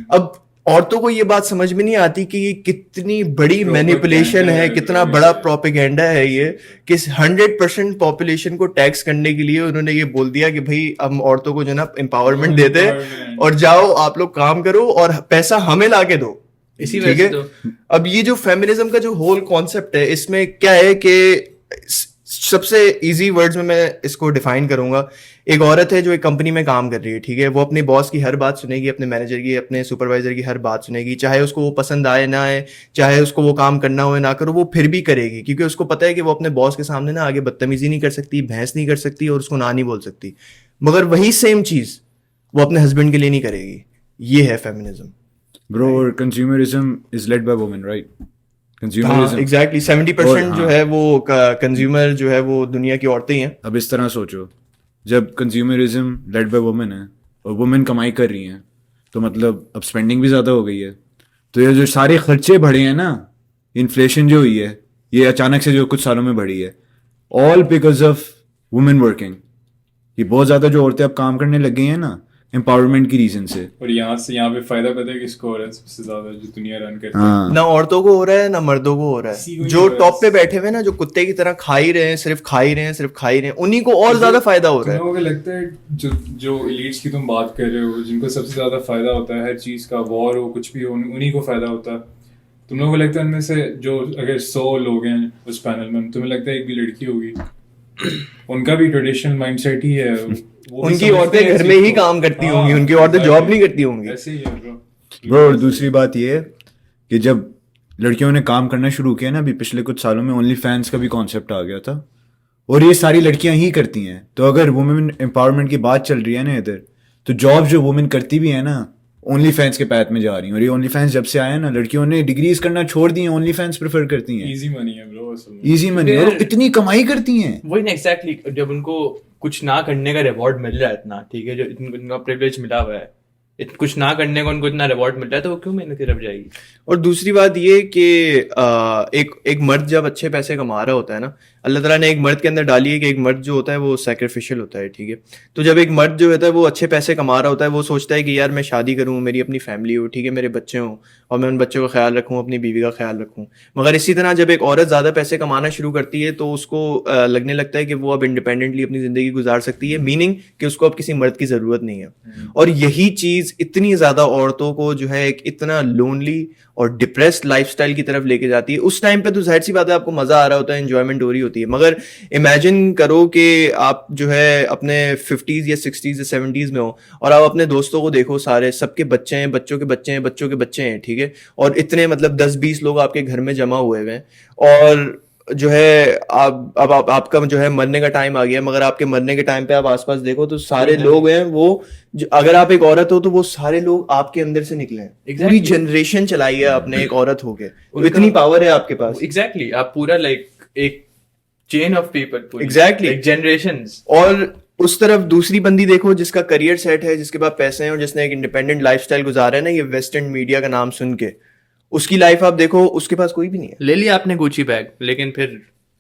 اب عورتوں کو یہ بات سمجھ میں نہیں آتی کہ یہ کتنی بڑی مینیپولیشن ہے, کتنا بڑا پروپیگینڈا ہے یہ, کہ 100% پاپولیشن کو ٹیکس کرنے کے لیے انہوں نے یہ بول دیا کہ بھائی ہم عورتوں کو جو ہے نا امپاورمنٹ دیتے ہیں اور جاؤ آپ لوگ کام کرو اور پیسہ ہمیں لا کے دو. اسی ٹھیک ہے. اب یہ جو فیمنزم کا جو ہول کانسیپٹ ہے, اس میں کیا ہے کہ سب سے ایزی ورڈز میں اس کو ڈیفائن کروں گا. ایک عورت ہے جو ایک کمپنی میں کام کر رہی ہے, ٹھیک ہے, وہ اپنے باس کی ہر بات سنے گی, اپنے مینیجر کی, اپنے سپروائزر کی ہر بات سنے گی, چاہے اس کو وہ پسند آئے نہ آئے, چاہے اس کو وہ کام کرنا ہو نہ کرو, وہ پھر بھی کرے گی, کیونکہ اس کو پتہ ہے کہ وہ اپنے باس کے سامنے نا آگے بدتمیزی نہیں کر سکتی, بحث نہیں کر سکتی, اور اس کو نہ نہیں بول سکتی. مگر وہی سیم چیز وہ اپنے ہسبینڈ کے لیے نہیں کرے گی. یہ ہے feminism. Bro, consumerism is led by women, right? Exactly 70% جو ہے وہ کنزیومر جو ہے وہ دنیا کی عورتیں ہیں. اب اس طرح سوچو, جب کنزیومرزم لیڈ بائی وومن ہے اور وومن کمائی کر رہی ہیں, تو مطلب اب اسپینڈنگ بھی زیادہ ہو گئی ہے, تو یہ جو سارے خرچے بڑھے ہیں نا, انفلیشن جو ہوئی ہے یہ اچانک سے جو کچھ سالوں میں بڑھی ہے, all because of women working. یہ بہت زیادہ جو عورتیں اب کام کرنے لگ گئی ہیں نا امپاورمنٹ کی ریزن سے. اور یہاں پہ فائدہ پتہ ہے کس کو ہو رہا ہے سب سے زیادہ, جو دنیا رن کرتی ہے. نہ عورتوں کو ہو رہا ہے نہ مردوں کو ہو رہا ہے. جو ٹاپ پہ بیٹھے ہوئے نا, جو کتے کی طرح کھائی رہے ہیں, صرف کھائی رہے ہیں, انہیں کو اور زیادہ فائدہ ہو رہا ہے. تم لوگوں کو لگتا ہے جو ایلیٹس کی تم بات کر رہے ہو, جن کو سب سے زیادہ فائدہ ہوتا ہے ہر چیز کا, وار ہو کچھ بھی ہو, انہیں کو فائدہ ہوتا ہے. تم لوگوں کو لگتا ہے ان میں سے جو اگر 100 لوگ ہیں اس پینل میں, تمہیں لگتا ہے ایک بھی لڑکی ہوگی؟ ان کا بھی ٹریڈیشنل مائنڈ سیٹ ہی ہے, ان کی عورتیں گھر میں ہی کام کرتی ہوں گی, ان کی عورتیں جاب نہیں کرتی ہوں گی. ایسے ہی ہے برو. اور دوسری بات یہ ہے کہ جب لڑکیوں نے کام کرنا شروع کیا نا, ابھی پچھلے کچھ سالوں میں اونلی فینس کا بھی کانسیپٹ آ گیا تھا, اور یہ ساری لڑکیاں ہی کرتی ہیں. تو اگر وومن امپاورمنٹ کی بات چل رہی ہے نا ادھر, تو جاب جو وومن کرتی بھی ہے نا اونلی فینس کے پیت میں جا رہی ہیں. اور یہ اونلی فینس جب سے آیا نا, لڑکیوں نے ڈگریز کرنا چھوڑ دی ہیں, اونلی فینس پریفر کرتی ہیں. ایزی منی ہے برو, ایزی منی, اور اتنی کمائی کرتی ہیں. وہی نا ایگزیکٹلی, جب ان کو کچھ نہ کرنے کا ریوارڈ مل رہا ہے اتنا, ٹھیک ہے, جو ان کا پریولیج ملا ہوا ہے, کچھ نہ کرنے کو ان کو اتنا ریوارڈ مل رہا ہے, تو وہ کیوں محنت کی طرف جائے گی. اور دوسری بات یہ کہ ایک مرد جب اچھے پیسے کما رہا ہوتا ہے نا, اللہ تعالیٰ نے ایک مرد کے اندر ڈالی ہے کہ ایک مرد جو ہوتا ہے وہ سیکریفیشل ہوتا ہے, ٹھیک ہے. تو جب ایک مرد جو ہوتا ہے وہ اچھے پیسے کما رہا ہوتا ہے, وہ سوچتا ہے کہ یار میں شادی کروں, میری اپنی فیملی ہو, ٹھیک ہے, میرے بچے ہوں, اور میں ان بچوں کا خیال رکھوں, اپنی بیوی کا خیال رکھوں. مگر اسی طرح جب ایک عورت زیادہ پیسے کمانا شروع کرتی ہے تو اس کو لگنے لگتا ہے کہ وہ اب انڈیپینڈنٹلی اپنی زندگی گزار سکتی ہے, میننگ کہ اس کو اب کسی مرد کی ضرورت نہیں ہے. اور یہی چیز اتنی زیادہ عورتوں کو جو ہے ایک اتنا لونلی اور ڈپریسڈ لائف اسٹائل کی طرف لے کے جاتی ہے. اس ٹائم پہ تو ظاہر سی بات ہے آپ کو مزہ آ رہا ہوتا ہے, انجوائمنٹ ہو رہی ہوتی ہے, مگر امیجن کرو کہ آپ جو ہے اپنے 50s یا 60s یا 70s میں ہو اور آپ اپنے دوستوں کو دیکھو, سارے سب کے بچے ہیں, بچوں کے بچے ہیں, بچوں کے بچے ہیں, ٹھیک ہے, اور اتنے مطلب 10-20 لوگ آپ کے گھر میں جمع ہوئے ہوئے ہیں, اور جو ہے اب آپ کا جو ہے مرنے کا ٹائم آ گیا, مگر آپ کے مرنے کے ٹائم پہ آپ آس پاس دیکھو تو سارے لوگ ہیں وہ, اگر آپ ایک عورت ہو تو وہ سارے لوگ آپ کے اندر سے نکلے ہیں. پوری جنریشن چلائی ہے آپ نے ایک عورت ہو کے, اتنی پاور ہے آپ کے پاس. ایگزیکٹلی, آپ پورا لائک ایک chain of people, exactly generations. اور اس طرف دوسری بندی دیکھو جس کا کریئر سیٹ ہے, جس کے پاس پیسے ہیں, اور جس نے ایک انڈیپینڈنٹ لائف اسٹائل گزارا ہے نا, یہ ویسٹرن میڈیا کا نام سن کے, اس کی لائف آپ دیکھو, اس کے پاس کوئی بھی نہیں ہے. لے لیا آپ نے گوچی بیگ, لیکن پھر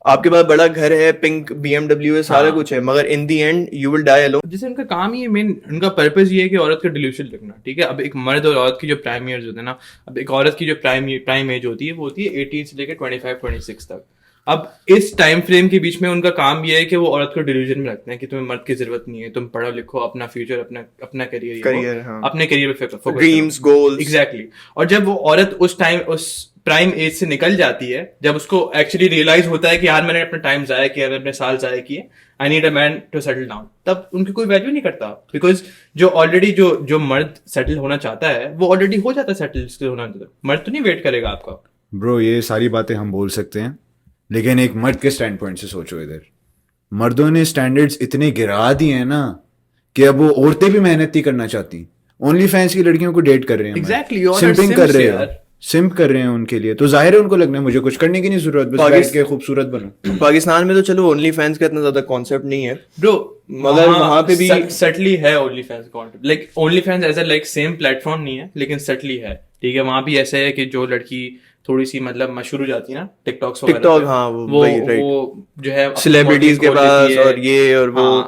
آپ کے پاس بڑا گھر ہے, پنک BMW ہے, سارا کچھ ہے, مگر in the end you will die alone. جیسے ان کا کام ہی مین, ان کا پرپز یہ ہے کہ عورت کا ڈیلیوشن رکھنا, ٹھیک ہے. اب ایک مرد اور عورت کی جو پرائم ایئرز ہوتے ہیں نا, اب ایک عورت کی جو پرائم ایج ہوتی ہے وہ ہوتی ہے 18 سے لے کے 25-26 تک. اب اس ٹائم فریم کے بیچ میں ان کا کام یہ ہے کہ وہ عورت کو ڈیلیوژن میں رکھتے ہیں کہ تمہیں مرد کی ضرورت نہیں ہے, تم پڑھو لکھو, اپنا فیوچر, اپنا کریئر, اپنے کریئر پہ فوکس, ڈریمز, گولز. ایگزیکٹلی. اور جب وہ عورت اس ٹائم اس پرائم ایج سے نکل جاتی ہے, جب اس کو ایکچولی ریئلائز ہوتا ہے کہ یار میں نے اپنا ٹائم ضائع کیا, اپنے سال ضائع کیے, I need a man to settle down, تب ان کی کوئی ویلیو نہیں کرتا, بیکاز جو آلریڈی جو مرد سیٹل ہونا چاہتا ہے وہ آلریڈی ہو جاتا ہے سیٹل ہونا چاہتا ہے. مرد تو نہیں ویٹ کرے گا آپ کا. برو یہ ساری باتیں ہم بول سکتے ہیں, لیکن ایک مرد کے اسٹینڈ پوائنٹ سے سوچو. ادھر مردوں نے اسٹینڈرڈس اتنے گرا دیے ہیں نا کہ اب وہ عورتیں بھی محنت نہیں کرنا چاہتی, اونلی فینس کی لڑکیوں کو ڈیٹ کر رہے ہیں, سمپنگ کر رہے ہیں, سمپ کر رہے ہیں ان کے لیے. تو ظاہر ہے ان کو لگنا ہے مجھے کچھ کرنے کی نہیں ضرورت, بس بیٹھ کے خوبصورت بنو. پاکستان میں تو چلو اونلی فینس کا اتنا زیادہ کانسیپٹ نہیں ہے برو, مگر وہاں پہ بھی سٹلی ہے only fans concept. Like only fans as a like same plate form نہیں ہے, لیکن سٹلی ہے, ٹھیک ہے. وہاں بھی ایسے ہے کہ جو لڑکی تھوڑی سی مطلب مشہور ہو جاتی ہے نا ٹک ٹاک, ہاں وہ جو ہے سیلیبریٹیز کے پاس, اور یہ اور وہ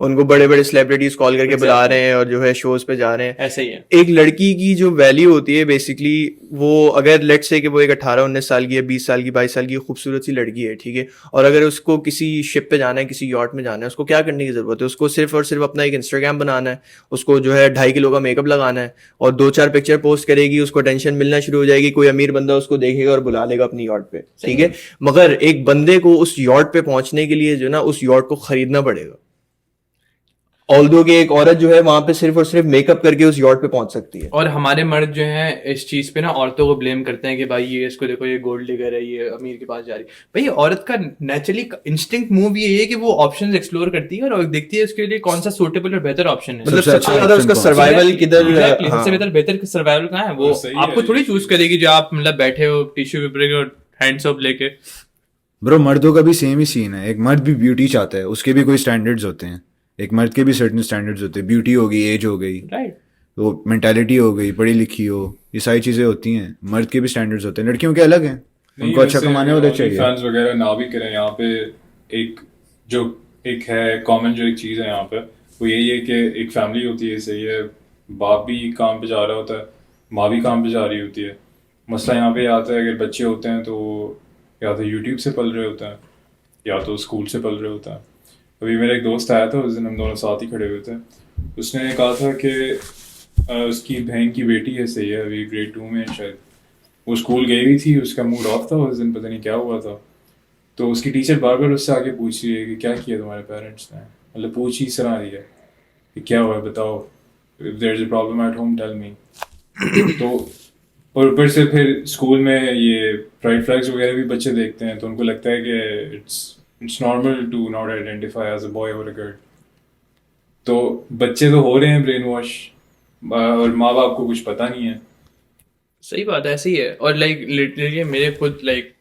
ان کو بڑے بڑے سیلیبریٹیز کال کر کے بلا رہے ہیں اور جو ہے شوز پہ جا رہے ہیں. ایسے ہی ہے. ایک لڑکی کی جو ویلیو ہوتی ہے بیسکلی, وہ اگر لیٹ سے کہ وہ ایک 18-19 سال کی ہے, 20 سال کی, 22 سال کی خوبصورت سی لڑکی ہے, ٹھیک ہے, اور اگر اس کو کسی شپ پہ جانا ہے, کسی یاٹ میں جانا ہے, اس کو کیا کرنے کی ضرورت ہے؟ اس کو صرف اور صرف اپنا ایک انسٹاگرام بنانا ہے, اس کو جو ہے 2.5 کلو کا میک اپ لگانا ہے, اور 2-4 پکچر پوسٹ کرے گی, اس کو اٹینشن ملنا شروع ہو جائے گی, کوئی امیر بندہ اس کو دیکھے گا اور بلا لے گا اپنی یاٹ پہ, ٹھیک ہے. مگر ایک بندے کو اس یاٹ پہ پہنچنے کے لیے جو نا اس یاٹ کو خریدنا پڑے گا, آلدو کہ ایک عورت جو ہے وہاں پہ صرف اور صرف میک اپ کر کے اس یاٹ پہ پہنچ سکتی ہے. اور ہمارے مرد جو ہیں اس چیز پہ نا عورتوں کو بلیم کرتے ہیں کہ بھائی یہ اس کو دیکھو, یہ گولڈ ڈگر ہے, یہ امیر کے پاس جا رہی ہے. بھائی عورت کا نیچرلی انسٹنکٹ موو یہ ہے کہ وہ آپشنز ایکسپلور کرتی ہے اور دیکھتی ہے اس کے لیے کون سا سوٹیبل اور بہتر آپشن ہے. مطلب سب سے زیادہ اس کا سروائیول کدھر, سب سے بہتر سروائیول کہاں ہے, وہ آپ کو تھوڑی چوز کرے گی جو آپ مطلب بیٹھے ہو ٹیشو پیپر اور ہینڈ سوپ لے کے. برو مردوں کا بھی سیم ہی سین ہے, ایک مرد بھی بیوٹی چاہتا ہے, اس کے بھی کوئی اسٹینڈرڈز ہوتے ہیں, ایک مرد کے بھی سرٹن اسٹینڈرڈز ہوتے ہیں, بیوٹی ہو گئی, ایج ہو گئی, وہ مینٹیلٹی ہو گئی, پڑھی لکھی ہو, یہ ساری چیزیں ہوتی ہیں. مرد کے بھی اسٹینڈرڈز ہوتے ہیں, لڑکیوں کے الگ ہیں, ان کو اچھا کمانے والا چاہیے. فینس وغیرہ نہ بھی کریں یہاں پہ, ایک جو ایک ہے کامن جو ایک چیز ہے یہاں پہ, وہ یہی ہے کہ ایک فیملی ہوتی ہے, صحیح ہے, باپ بھی کام پہ جا رہا ہوتا ہے, ماں بھی کام پہ جا رہی ہوتی ہے. مسئلہ یہاں پہ آتا ہے اگر بچے ہوتے ہیں تو یا تو یوٹیوب سے پل رہے ہوتے ہیں یا تو اسکول سے پل رہے ہوتے ہیں. ابھی میرا ایک دوست آیا تھا, اس دن ہم دونوں ساتھ ہی کھڑے ہوئے تھے, اس نے کہا تھا کہ اس کی بہن کی بیٹی ہے, صحیح ہے, ابھی گریڈ 2 میں شاید, وہ اسکول گئی ہوئی تھی, اس کا موڈ آف تھا اس دن, پتہ نہیں کیا ہوا تھا, تو اس کی ٹیچر بار بار اس سے آگے پوچھ رہی ہے کہ کیا کیا تمہارے پیرنٹس نے, مطلب پوچھ ہی سنا رہی ہے کہ کیا ہوا ہے بتاؤ, if there is a problem at home tell me. تو اور اوپر سے پھر اسکول میں یہ پرائڈ فلیگس وغیرہ بھی بچے دیکھتے ہیں, تو ان کو لگتا ہے کہ it's normal to not identify as a boy اور اے گرل. تو بچے تو ہو رہے ہیں برین واش, اور ماں باپ کو کچھ پتہ نہیں ہے. صحیح بات ہے, ایسے ہی ہے. اور لائک لٹرلی میرے خود لائک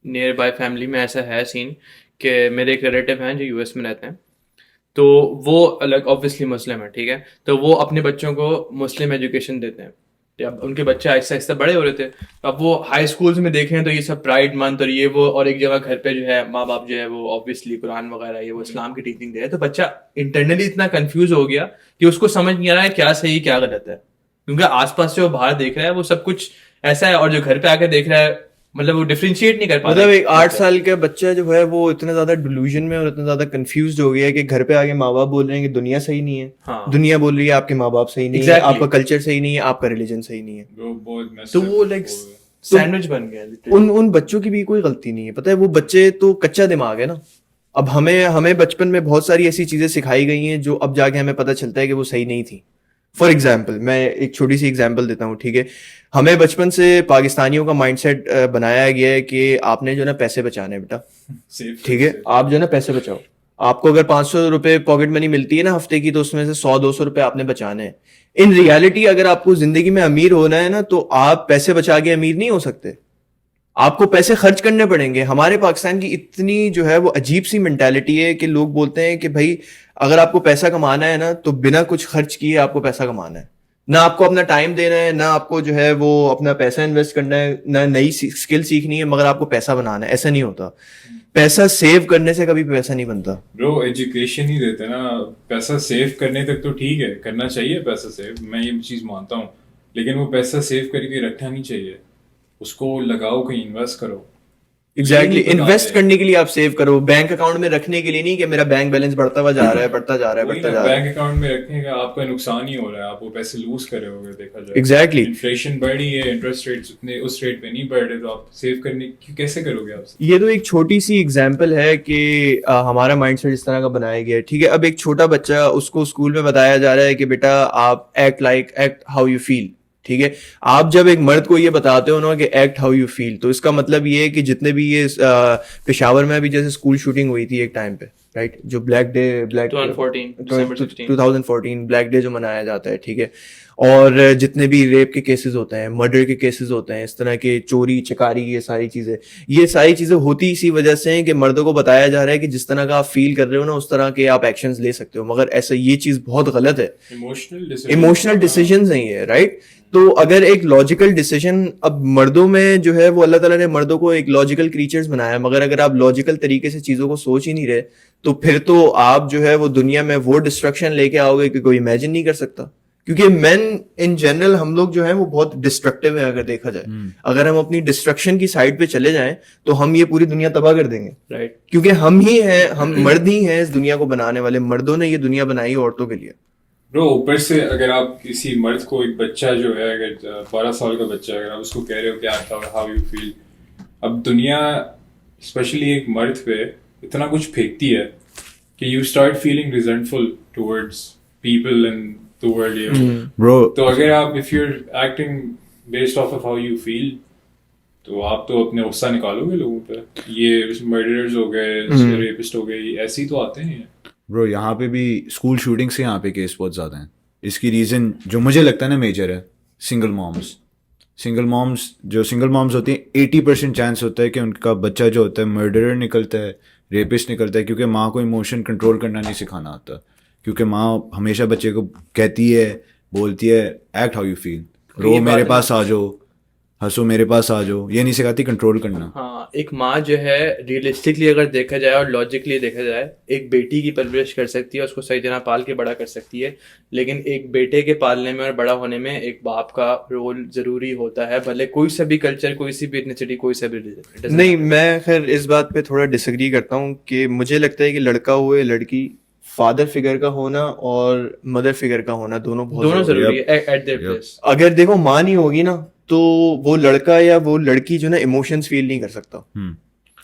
نیئر بائی فیملی میں ایسا ہے سین کہ میرے ایک ریلیٹیو ہیں جو یو ایس میں رہتے ہیں, تو وہ الگ آبویسلی مسلم ہے, ٹھیک ہے, تو وہ اپنے بچوں کو مسلم ایجوکیشن دیتے ہیں. اب ان کے بچے آہستہ آہستہ بڑے ہو رہے تھے, اب وہ ہائی اسکولس میں دیکھیں تو یہ سب پرائڈ منتھ اور یہ وہ, اور ایک جگہ گھر پہ جو ہے ماں باپ جو ہے وہ آبویسلی قرآن وغیرہ یہ وہ اسلام کی ٹیچنگ دے رہے, تو بچہ انٹرنلی اتنا کنفیوز ہو گیا کہ اس کو سمجھ نہیں آ رہا ہے کیا صحیح کیا غلط ہے. کیونکہ آس پاس جو باہر دیکھ رہا ہے وہ سب کچھ ایسا ہے, اور جو گھر پہ آ کے دیکھ رہا ہے مطلب وہ ڈفرینشیٹ نہیں کر پاتا. مطلب ایک 8 سال کا بچہ جو ہے وہ اتنا زیادہ ڈیلوژن میں اور اتنا زیادہ کنفیوزڈ ہو گیا ہے کہ گھر پہ آگے ماں باپ بول رہے ہیں کہ دنیا صحیح نہیں ہے, دنیا بول رہی ہے آپ کے ماں باپ صحیح نہیں ہے, آپ کا کلچر صحیح نہیں ہے, آپ کا ریلیجن صحیح نہیں ہے. تو وہ لائک سینڈوچ بن گیا. ان بچوں کی بھی کوئی غلطی نہیں ہے, پتہ ہے وہ بچے تو کچا دماغ ہے نا. اب ہمیں بچپن میں بہت ساری ایسی چیزیں سکھائی گئی ہیں جو اب جا کے ہمیں پتہ چلتا ہے کہ وہ صحیح نہیں تھی. فار ایگزامپل میں ایک چھوٹی سی ایگزامپل دیتا ہوں, ٹھیک ہے. ہمیں بچپن سے پاکستانیوں کا مائنڈ سیٹ بنایا گیا ہے کہ آپ نے جو ہے نا پیسے بچانے بیٹا, ٹھیک ہے, آپ جو ہے نا پیسے بچاؤ. آپ کو اگر 500 روپے پاکٹ منی ملتی ہے نا ہفتے کی, تو اس میں سے 100-200 روپے آپ نے بچانے ہیں. ان ریالٹی اگر آپ کو زندگی میں امیر ہونا ہے نا تو آپ پیسے بچا کے امیر نہیں ہو سکتے, آپ کو پیسے خرچ کرنے پڑیں گے. ہمارے پاکستان کی اتنی جو ہے وہ عجیب سی مینٹالٹی ہے کہ لوگ بولتے ہیں کہ بھائی اگر آپ کو پیسہ کمانا ہے نا تو بنا کچھ خرچ کیے آپ کو پیسہ کمانا ہے. نہ آپ کو اپنا ٹائم دینا ہے, نہ آپ کو جو ہے وہ اپنا پیسہ انویسٹ کرنا ہے, نہ نئی اسکل سیکھنی ہے, مگر آپ کو پیسہ بنانا ہے. ایسا نہیں ہوتا. پیسہ سیو کرنے سے کبھی پیسہ نہیں بنتا. برو ایجوکیشن ہی دیتے نا. پیسہ سیو کرنے تک تو ٹھیک ہے, کرنا چاہیے پیسہ سیو, میں یہ چیز مانتا ہوں, لیکن وہ پیسہ سیو کر کے رکھنا نہیں چاہیے. اس کو لگاؤ, کہیں انویسٹ کرو. ایگزیکٹلی, انویسٹ کرنے کے لیے آپ سیو کرو, بینک اکاؤنٹ میں رکھنے کے لیے نہیں کہ میرا بینک بیلنس بڑھتا ہوا جا رہا ہے, بڑھتا جا رہا ہے, بڑھتا جا رہا ہے. بینک اکاؤنٹ میں رکھنے کا آپ کا نقصان ہی ہو رہا ہے, آپ وہ پیسے لوز کر رہے ہو گے. دیکھا جائے ایگزیکٹلی انفلیشن بڑھی ہے, انٹرسٹ ریٹس اتنے اس ریٹ پہ نہیں بڑھ رہے, تو آپ سیو کرنے کیسے کرو گے آپ؟ یہ تو ایک چھوٹی سی ایگزامپل ہے کہ ہمارا مائنڈ سیٹ اس طرح کا بنایا گیا ہے, ٹھیک ہے. اب ایک چھوٹا بچہ, اس کو اسکول میں بتایا جا رہا ہے کہ بیٹا آپ ایکٹ ہاؤ یو فیل, ٹھیک ہے. آپ جب ایک مرد کو یہ بتاتے ہو نا کہ ایکٹ ہاؤ یو فیل, تو اس کا مطلب یہ ہے کہ جتنے بھی یہ پشاور میں بھی جیسے اسکول شوٹنگ ہوئی تھی ایک ٹائم پہ, رائٹ, جو بلیک 2014 بلیک ڈے جو منایا جاتا ہے, ٹھیک ہے, اور جتنے بھی ریپ کے کیسز ہوتے ہیں, مرڈر کے کیسز ہوتے ہیں, اس طرح کے چوری چکاری, یہ ساری چیزیں ہوتی اسی وجہ سے ہیں کہ مردوں کو بتایا جا رہا ہے کہ جس طرح کا آپ فیل کر رہے ہو نا اس طرح کے آپ ایکشنز لے سکتے ہو. مگر ایسا یہ چیز بہت غلط ہے, ایموشنل ڈیسیژنز ہیں یہ, رائٹ. تو اگر ایک لاجیکل ڈیسیژن, اب مردوں میں جو ہے وہ اللہ تعالیٰ نے مردوں کو ایک لاجیکل کریچرز بنایا, مگر اگر آپ لاجیکل طریقے سے چیزوں کو سوچ ہی نہیں رہے تو پھر تو آپ جو ہے وہ دنیا میں وہ ڈسٹرکشن لے کے آؤ گے کہ کوئی امیجن نہیں کر سکتا. کیونکہ مین ان جنرل ہم لوگ جو ہیں وہ بہت ڈسٹرکٹیو ہیں. اگر دیکھا جائے, اگر ہم اپنی ڈسٹرکشن کی سائڈ پہ چلے جائیں تو ہم یہ پوری دنیا تباہ کر دیں گے, رائٹ. کیونکہ ہم ہی ہیں, ہم مرد ہی ہیں اس دنیا کو بنانے والے. مردوں نے یہ دنیا بنائی عورتوں کے لیے. برو اوپر سے اگر آپ کسی مرد کو, ایک بچہ جو ہے, اگر 12 سال کا بچہ, اگر آپ اس کو کہہ رہے ہو کہ ہاؤ یو فیل, اب دنیا اسپیشلی ایک مرد پہ اتنا کچھ پھینکتی ہے کہ you start feeling resentful towards people and toward you, bro. تو اگر آپ if you are acting based off how you feel, تو آپ تو اپنے غصہ نکالو گے لوگوں پہ. یہ مرڈررز ہو گئے, ریپسٹ ہو گئے, ایسے ہی تو آتے ہیں. برو یہاں پہ بھی اسکول شوٹنگ سے یہاں پہ کیس بہت زیادہ ہیں. اس کی ریزن جو مجھے لگتا ہے نا میجر ہے سنگل مامس. جو سنگل مامس ہوتی ہیں 80% چانس ہوتا ہے کہ ان کا بچہ جو ہوتا ہے مرڈرر نکلتا ہے, ریپسٹ نکلتا ہے, کیونکہ ماں کو ایموشن کنٹرول کرنا نہیں سکھانا آتا. کیونکہ ماں ہمیشہ بچے کو کہتی ہے, بولتی ہے ایکٹ ہاؤ یو فیل, رو میرے پاس آ جاؤ, ہنسو میرے پاس آ جاؤ, یہ نہیں سکھاتی کنٹرول کرنا. ہاں, ایک ماں جو ہے ریئلسٹکلی اگر دیکھا جائے اور لاجکلی دیکھا جائے, ایک بیٹی کی پرورش کر سکتی ہے, اس کو صحیح طرح پال کے بڑا کر سکتی ہے, لیکن ایک بیٹے کے پالنے میں اور بڑا ہونے میں ایک باپ کا رول ضروری ہوتا ہے, بھلے کوئی سا بھی کلچر, کوئی سی بھی ایتھنیسٹی, کوئی سا بھی ریلیجن. نہیں, میں خیر اس بات پہ تھوڑا ڈس ایگری کرتا ہوں کہ مجھے لگتا ہے کہ لڑکا ہو یا لڑکی, فادر فگر کا ہونا اور مدر فگر کا ہونا دونوں ضروری ہے ایٹ دیئر پلیس. اگر دیکھو ماں نہیں ہوگی نا تو وہ لڑکا یا وہ لڑکی جو نا ایموشنز فیل نہیں کر سکتا,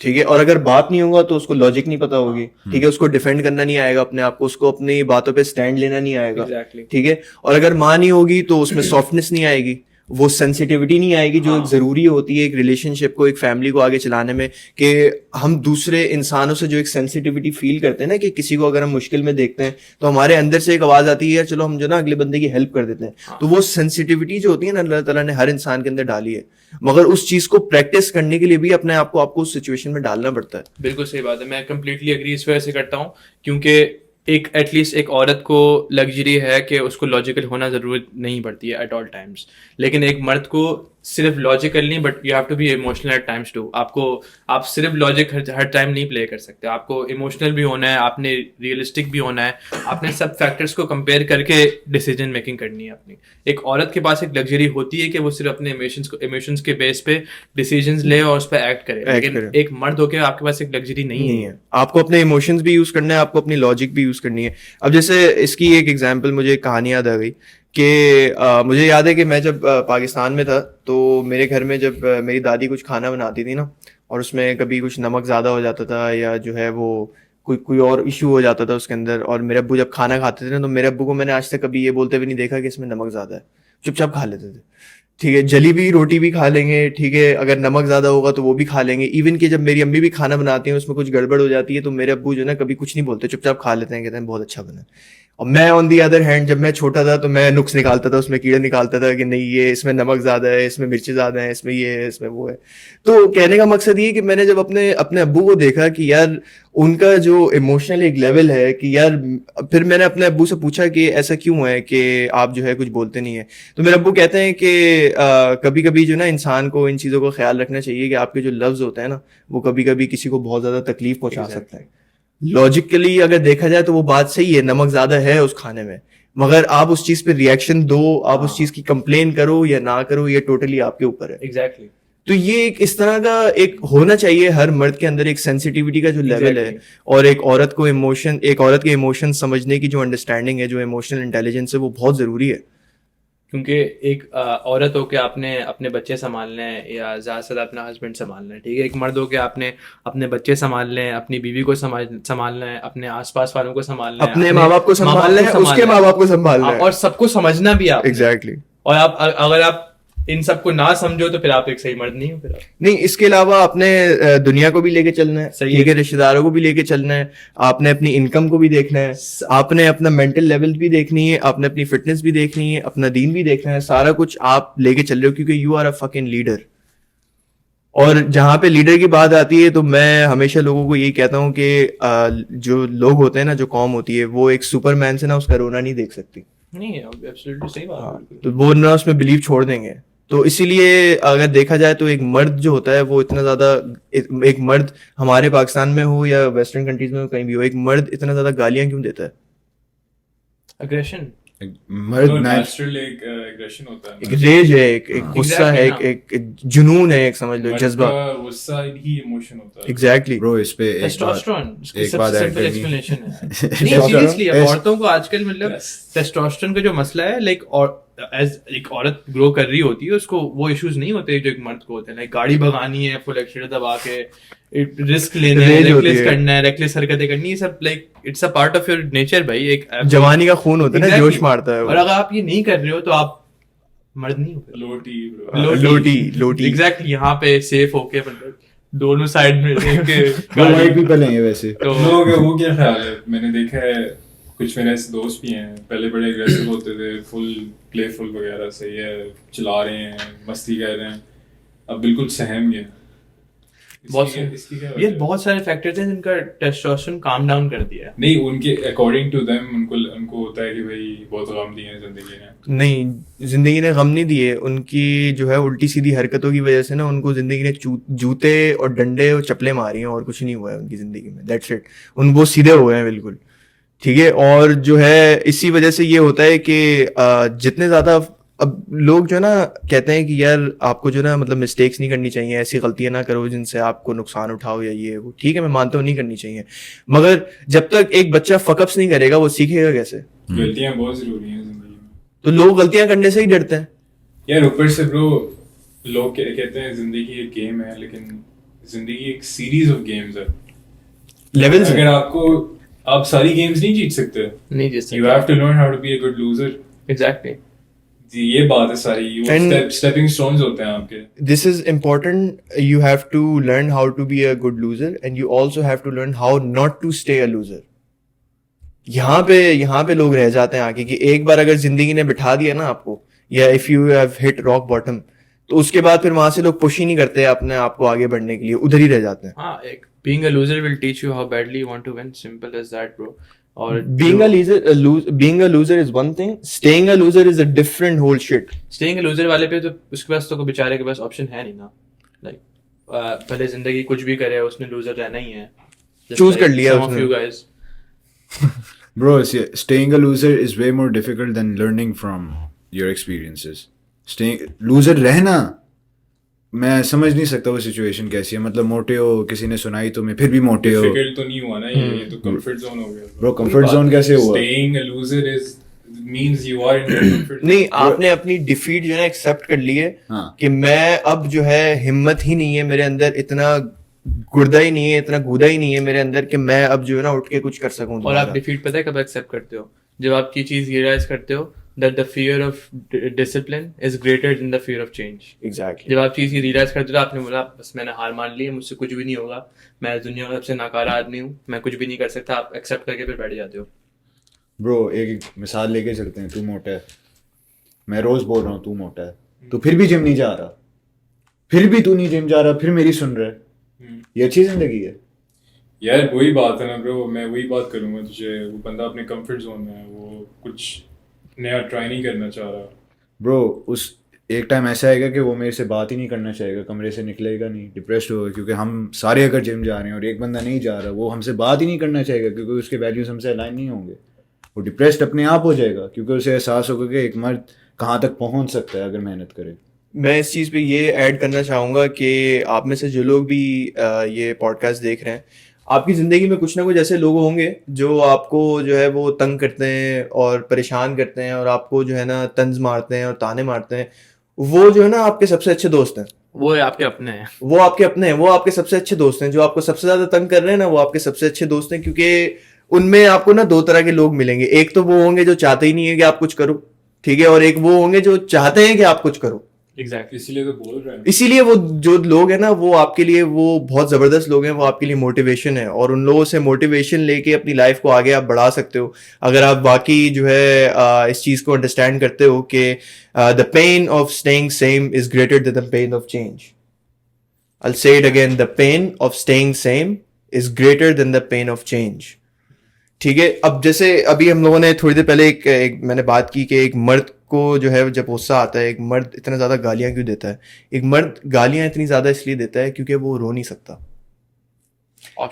ٹھیک ہے. اور اگر باپ نہیں ہوگا تو اس کو لاجک نہیں پتا ہوگی, ٹھیک ہے, اس کو ڈیفینڈ کرنا نہیں آئے گا اپنے آپ کو, اس کو اپنی باتوں پہ اسٹینڈ لینا نہیں آئے گا, ٹھیک ہے. اور اگر ماں نہیں ہوگی تو اس میں سافٹنس نہیں آئے گی, وہ سینسٹیوٹی نہیں آئے گی جو ایک ضروری ہوتی ہے ایک ریلیشن شپ کو, ایک فیملی کو آگے چلانے میں, کہ ہم دوسرے انسانوں سے جو ایک سینسٹیوٹی فیل کرتے ہیں نا, کہ کسی کو اگر ہم مشکل میں دیکھتے ہیں تو ہمارے اندر سے ایک آواز آتی ہے یار چلو ہم جو نا اگلے بندے کی ہیلپ کر دیتے ہیں. تو وہ سینسٹیوٹی جو ہوتی ہے نا اللہ تعالیٰ نے ہر انسان کے اندر ڈالی ہے, مگر اس چیز کو پریکٹس کرنے کے لیے بھی اپنے آپ کو اس سچویشن میں ڈالنا پڑتا ہے. بالکل صحیح بات ہے, میں کمپلیٹلی اگری اس وجہ سے کرتا ہوں, کیونکہ ایک ایٹ لیسٹ ایک عورت کو لگژری ہے کہ اس کو لاجیکل ہونا ضرورت نہیں پڑتی ہے ایٹ آل ٹائمس, لیکن ایک مرد کو صرف لاجیکل نہیں but you have to be emotional at times too. آپ صرف لاجک ہر ٹائم نہیں پلے کر سکتے, آپ کو ایموشنل بھی ہونا ہے, آپ نے ریئلسٹک بھی ہونا ہے, آپ نے سب فیکٹرس کو کمپیئر کر کے ڈیسیجن میکنگ کرنی ہے اپنی. ایک عورت کے پاس ایک لگژری ہوتی ہے کہ وہ صرف اپنے ایموشنس کے بیس پہ ڈیسیجنز لے اور اس پہ ایکٹ کرے, لیکن ایک مرد ہو کے آپ کے پاس ایک لگژری نہیں ہے. آپ کو اپنے ایموشنز بھی یوز کرنا ہے, آپ کو اپنی لاجک بھی یوز کرنی ہے. اب جیسے اس کی ایک ایگزامپل مجھے کہانی یاد آ گئی کہ مجھے یاد ہے کہ میں جب پاکستان میں تھا تو میرے گھر میں جب میری دادی کچھ کھانا بناتی تھی نا, اور اس میں کبھی کچھ نمک زیادہ ہو جاتا تھا یا جو ہے وہ کوئی اور ایشو ہو جاتا تھا اس کے اندر, اور میرے ابو جب کھانا کھاتے تھے نا تو میرے ابو کو میں نے آج تک کبھی یہ بولتے ہوئے نہیں دیکھا کہ اس میں نمک زیادہ ہے, چپ چاپ کھا لیتے تھے. ٹھیک ہے, جلی بھی روٹی بھی کھا لیں گے, ٹھیک ہے, اگر نمک زیادہ ہوگا تو وہ بھی کھا لیں گے. ایون کہ جب میری امی بھی کھانا بناتی ہیں اس میں کچھ گڑبڑ ہو جاتی ہے تو میرے ابو جو ہے نا کبھی کچھ نہیں بولتے, چپ چاپ کھا لیتے ہیں, کہتے ہیں بہت اچھا بنا. اور میں آن دی ادر ہینڈ جب میں چھوٹا تھا تو میں نقص نکالتا تھا, اس میں کیڑے نکالتا تھا کہ نہیں یہ اس میں نمک زیادہ ہے, اس میں مرچیں زیادہ ہیں, اس میں یہ ہے, اس میں وہ ہے. تو کہنے کا مقصد یہ کہ میں نے جب اپنے ابو کو دیکھا کہ یار ان کا جو ایموشنل ایک لیول ہے کہ یار, پھر میں نے اپنے ابو سے پوچھا کہ ایسا کیوں ہے کہ آپ جو ہے کچھ بولتے نہیں ہیں. تو میرے ابو کہتے ہیں کہ کبھی کبھی جو نا انسان کو ان چیزوں کا خیال رکھنا چاہیے کہ آپ کے جو لفظ ہوتے ہیں نا وہ کبھی کبھی کسی کو بہت زیادہ تکلیف پہنچا سکتا ہے. لاجیکلی اگر دیکھا جائے تو وہ بات صحیح ہے, نمک زیادہ ہے اس کھانے میں, مگر آپ اس چیز پہ ریئیکشن دو, آپ اس چیز کی کمپلین کرو یا نہ کرو, یہ ٹوٹلی آپ کے اوپر ہے. ایگزیکٹلی. تو یہ ایک اس طرح کا ایک ہونا چاہیے ہر مرد کے اندر, ایک سینسٹیوٹی کا جو لیول ہے, اور ایک عورت کے ایموشن سمجھنے کی جو انڈرسٹینڈنگ ہے, جو ایموشنل انٹیلیجنس ہے, وہ بہت ضروری ہے. کیونکہ ایک عورت ہو کے آپ نے اپنے بچے سنبھالنے ہیں یا زیادہ سے زیادہ اپنا ہسبینڈ سنبھالنا ہے, ٹھیک ہے. ایک مرد ہو کے آپ نے اپنے بچے سنبھالنے ہیں, اپنی بیوی کو سنبھالنا ہے, اپنے آس پاس والوں کو سنبھالنا ہے, اپنے ماں باپ کو سنبھالنا ہے, اس کے ماں باپ کو سنبھالنا ہے, اور سب کو سمجھنا بھی آپ. ایگزیکٹلی. اور آپ اگر آپ ان سب کو نہ سمجھو تو پھر آپ ایک صحیح مرد نہیں ہو. پھر نہیں, اس کے علاوہ آپ نے دنیا کو بھی لے کے چلنا ہے, ٹھیک ہے, رشتے داروں کو بھی لے کے چلنا ہے, آپ نے اپنی انکم کو بھی دیکھنا ہے, آپ نے اپنا مینٹل لیول بھی دیکھنی ہے, آپ نے اپنی فٹنس بھی دیکھنی ہے, اپنا دین بھی دیکھنا ہے, سارا کچھ آپ لے کے چل رہے ہو کیونکہ you are a fucking leader. اور جہاں پہ لیڈر کی بات آتی ہے تو میں ہمیشہ لوگوں کو یہی کہتا ہوں کہ جو لوگ ہوتے ہیں نا, جو قوم ہوتی ہے, وہ ایک سپر مین سے نا اس کا رونا نہیں دیکھ سکتی. نہیں, ایبسلیٹلی صحیح بات. تو وہ نہ اس میں بلیو چھوڑ دیں گے. تو اسی لیے اگر دیکھا جائے تو ایک مرد جو ہوتا ہے وہ اتنا زیادہ, ایک مرد ہمارے پاکستان میں ہو یا ویسٹرن کنٹریز میں کہیں بھی ہو, ایک مرد اتنا زیادہ گالیاں کیوں دیتا ہے؟ اگریشن. مرد نیچرل ایک ایگریشن ہوتا ہے, ایک ریج ہے, ایک غصہ ہے, ایک جنون ہے, ایک سمجھ لو جذبہ. غصہ ہی ایموشن ہوتا ہے. ایگزیکٹلی برو, اس پہ ٹیسٹوسٹرون ایک بات ایڈ کرنی. ایکسپلینیشن ہے. نہیں سیریسلی, عورتوں کو آج کل مطلب ٹیسٹوسٹرون کا جو مسئلہ ہے, لائک ایز ایک عورت گرو کر رہی ہوتی ہے اس کو وہ ایشوز نہیں ہوتے جو ایک مرد کو ہوتے ہیں. لائک گاڑی بھگانی ہے فل ایکسیڈنٹ دبا کے, رسک لینا ہے, ریکلیس کرنا ہے, ریکلیس حرکتیں کرنی, یہ سب like it's a part of your nature بھائی. ایک جوانی کا خون ہوتا ہے نا, جوش مارتا ہے. اور اگر آپ یہ نہیں کر رہے ہو تو آپ مرد نہیں ہو. لوٹی ایگزیکٹلی. یہاں پہ سیف ہو کے دونوں سائڈ میں وائٹ پیپل ہیں ویسے. لوگ وہ کیا خیال ہے, میں نے دیکھا ہے کچھ میرے ایسے دوست بھی ہیں, پہلے بڑے اگریسو ہوتے تھے, فل پلے فل وغیرہ, صحیح ہے, چلا رہے ہیں, مستی کر رہے ہیں, اب بالکل سہم گئے. یہ بہت سارے فیکٹرز ہیں جن کا ٹیسٹوسٹرون کام ڈاؤن کر دیا ہے. نہیں, ان کے اکارڈنگ ٹو دیم ان کو ہوتا ہے کہ بھائی بہت غم دیے ہیں زندگی نے. نہیں, زندگی نے غم نہیں دیے, ان کی جو ہے الٹی سیدھی حرکتوں کی وجہ سے نا ان کو زندگی نے جوتے اور ڈنڈے اور چپلیں ماری ہیں, اور کچھ نہیں ہوا ہے ان کی زندگی میں. That's it. وہ سیدھے ہوئے ہیں بالکل, ٹھیک ہے. اور جو ہے اسی وجہ سے یہ ہوتا ہے کہ جتنے زیادہ اب لوگ جو ہے نا کہتے ہیں کہ یار آپ کو جو نا مطلب مسٹیکس نہیں کرنی چاہیے, ایسی غلطیاں نہ کرو جن سے آپ کو نقصان اٹھاؤ یا یہ وہ, ٹھیک ہے, میں مانتا ہوں نہیں کرنی چاہیے, مگر جب تک ایک بچہ فک اپس نہیں کرے گا وہ سیکھے گا کیسے؟ غلطیاں بہت ضروری ہیں زندگی میں. تو لوگ غلطیاں کرنے سے ہی ڈرتے ہیں یار. اوپر سے برو لوگ کہتے ہیں زندگی ایک گیم ہے, لیکن زندگی ایک سیریز آف گیمز ہے. لیولز. اگر آپ ساری گیمز نہیں جیت سکتے, نہیں جیت سکتے, you have to learn how to be a good loser. Exactly. یہ بات ہے ساری, اسٹیپنگ اسٹونز ہوتے ہیں آپ کے. This is important. You have to learn how to be a good loser and you also have to learn how not to stay a loser. یہاں پہ لوگ رہ جاتے ہیں آگے کہ ایک بار اگر زندگی نے بٹھا دیا نا آپ کو, یا if you have hit rock bottom, تو اس کے بعد پھر وہاں سے لوگ پش ہی نہیں کرتے اپنے آپ کو آگے بڑھنے کے لیے, ادھر ہی رہ جاتے ہیں. ہاں, ایک being a loser will teach you how badly you want to win. Simple as that, bro. اور being a loser is one thing, staying a loser is a different whole shit. Staying a loser والے پہ تو اس کے پاس تو بیچارے کے پاس option ہے نہیں نا. لائک پہلے زندگی کچھ بھی کرے اس نے لوزر رہنا ہی ہے. چوز کر لیا اس نے. Bro, staying a loser is way more difficult than learning from your experiences. Loser رہنا میں سمجھ نہیں سکتا وہ سچویشن کیسی ہے. مطلب موٹے ہو, کسی نے سنائی تمہیں, پھر بھی موٹے ہو. ڈیفیکلٹ تو نہیں ہوا نا, یہ تو کمفرٹ زون ہو گیا. Bro, comfort zone کیسے ہوا؟ Staying a loser means you are in your comfort zone. نہیں, آپ نے اپنی ڈیفیٹ جو ہے نا ایکسیپٹ کر لی ہے کہ میں اب جو ہے ہمت ہی نہیں ہے میرے اندر, اتنا گردہ ہی نہیں ہے, اتنا گودا ہی نہیں ہے میرے اندر کہ میں اب جو ہے نا اٹھ کے کچھ کر سکوں. اور آپ ڈیفیٹ پتہ ہے کب ایکسیپٹ کرتے ہو؟ جب آپ کی چیز ریئلائز کرتے ہو that the fear of discipline is greater than the fear of change. Exactly. جب آپ چیز ریئلائز کرتے ہو آپ نے بولا بس میں نے ہار مان لی ہے, مجھ سے کچھ بھی نہیں ہوگا, میں دنیا کا سب سے ناکارہ آدمی ہوں, میں کچھ بھی نہیں کر سکتا, آپ ایکسیپٹ کر کے پھر بیٹھ جاتے ہو. برو ایک مثال لے کے چلتے ہیں. تو موٹا ہے, میں روز بول رہا ہوں تو موٹا ہے, تو پھر بھی جم نہیں جا رہا, پھر بھی تو نہیں جم جا رہا, پھر میری سن رہا ہے, یہ اچھی زندگی ہے یار. وہی بات ہے نا برو, میں وہی بات کروں گا تجھے, وہ بندہ اپنے کمفرٹ زون میں ہے, وہ کچھ نیا ٹرائی نہیں کرنا چاہ رہا. برو اس ایک ٹائم ایسا آئے گا کہ وہ میرے سے بات ہی نہیں کرنا چاہے گا, کمرے سے نکلے گا نہیں, ڈپریسڈ ہوگا, کیونکہ ہم سارے اگر جم جا رہے ہیں اور ایک بندہ نہیں جا رہا, وہ ہم سے بات ہی نہیں کرنا چاہے گا کیونکہ اس کے ویلیوز ہم سے الائن نہیں ہوں گے. وہ ڈپریسڈ اپنے آپ ہو جائے گا کیونکہ اسے احساس ہوگا کہ ایک مرد کہاں تک پہنچ سکتا ہے اگر محنت کرے. میں اس چیز پہ یہ ایڈ کرنا چاہوں گا کہ آپ میں سے جو لوگ بھی یہ پوڈ کاسٹ دیکھ رہے ہیں, آپ کی زندگی میں کچھ نہ کچھ ایسے لوگ ہوں گے جو آپ کو جو ہے وہ تنگ کرتے ہیں اور پریشان کرتے ہیں اور آپ کو جو ہے نا طنز مارتے ہیں اور تانے مارتے ہیں. وہ جو ہے نا آپ کے سب سے اچھے دوست ہیں, وہ آپ کے اپنے ہیں, وہ آپ کے اپنے ہیں, وہ آپ کے سب سے اچھے دوست ہیں. جو آپ کو سب سے زیادہ تنگ کر رہے ہیں نا, وہ آپ کے سب سے اچھے دوست ہیں, کیونکہ ان میں آپ کو نا دو طرح کے لوگ ملیں گے. ایک تو وہ ہوں گے جو چاہتے ہی نہیں ہے کہ آپ کچھ کرو, ٹھیک ہے, اور ایک وہ ہوں گے جو چاہتے ہیں کہ آپ کچھ کرو. ایگزیکٹلی, اسی لیے تو بول رہے ہیں. اسی لیے وہ جو لوگ ہیں نا, وہ آپ کے لیے وہ بہت زبردست لوگ ہیں, وہ آپ کے لیے موٹیویشن ہے, اور ان لوگوں سے موٹیویشن لے کے اپنی لائف کو آگے آپ بڑھا سکتے ہو اگر آپ واقعی جو ہے اس چیز کو انڈرسٹینڈ کرتے ہو کہ the pain of staying same is greater than the pain of change. I'll say it again, the pain of staying same is greater than the pain of change. ٹھیک ہے. اب جیسے ابھی ہم لوگوں نے تھوڑی دیر پہلے ایک میں نے بات کی کہ ایک مرد کو جو ہے جب غصہ آتا ہے, ایک مرد اتنا زیادہ گالیاں کیوں دیتا ہے؟ ایک مرد گالیاں اتنی زیادہ اس لیے دیتا ہے کیونکہ وہ رو نہیں سکتا.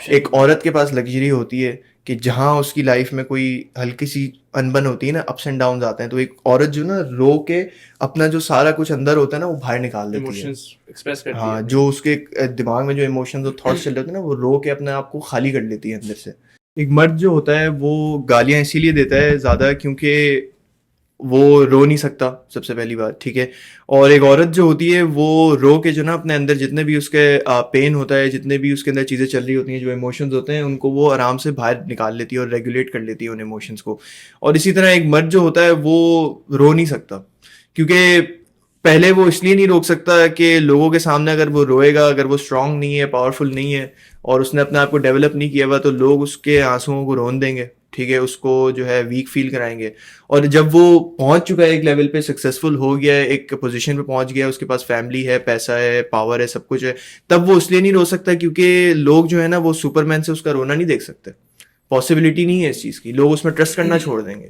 ایک عورت کے پاس لگژری ہوتی ہے کہ جہاں اس کی لائف میں کوئی ہلکی سی انبن ہوتی ہے نا, اپس اینڈ ڈاؤنز آتے ہیں, تو ایک عورت جو نا رو کے اپنا جو سارا کچھ اندر ہوتا ہے نا وہ باہر نکال دیتی ہے. ہاں, جو اس کے دماغ میں جو ایموشنز اور تھاٹس چل رہے ہوتے ہیں نا, وہ رو کے اپنے آپ کو خالی کر لیتی ہے اندر سے. ایک مرد جو ہوتا ہے وہ گالیاں اسی لیے دیتا ہے زیادہ کیونکہ وہ رو نہیں سکتا, سب سے پہلی بات, ٹھیک ہے. اور ایک عورت جو ہوتی ہے وہ رو کے جو نا اپنے اندر جتنے بھی اس کے پین ہوتا ہے, جتنے بھی اس کے اندر چیزیں چل رہی ہوتی ہیں, جو ایموشنز ہوتے ہیں, ان کو وہ آرام سے باہر نکال لیتی ہے اور ریگولیٹ کر لیتی ہے ان ایموشنز کو. اور اسی طرح ایک مرد جو ہوتا ہے وہ رو نہیں سکتا, کیونکہ پہلے وہ اس لیے نہیں روک سکتا کہ لوگوں کے سامنے اگر وہ روئے گا, اگر وہ اسٹرانگ نہیں ہے, پاورفل نہیں ہے, اور اس نے اپنے آپ کو ڈیولپ نہیں کیا ہوا, تو لوگ اس کے آنسوؤں کو رون دیں گے, ٹھیک ہے, اس کو جو ہے ویک فیل کرائیں گے. اور جب وہ پہنچ چکا ہے ایک لیول پہ, سکسیزفل ہو گیا ہے, ایک پوزیشن پہ پہنچ گیا ہے, اس کے پاس فیملی ہے, پیسہ ہے, پاور ہے, سب کچھ ہے, تب وہ اس لیے نہیں رو سکتا کیونکہ لوگ جو ہے نا وہ سپر مین سے اس کا رونا نہیں دیکھ سکتے. پاسبلٹی نہیں ہے اس چیز کی, لوگ اس میں ٹرسٹ کرنا چھوڑ دیں گے.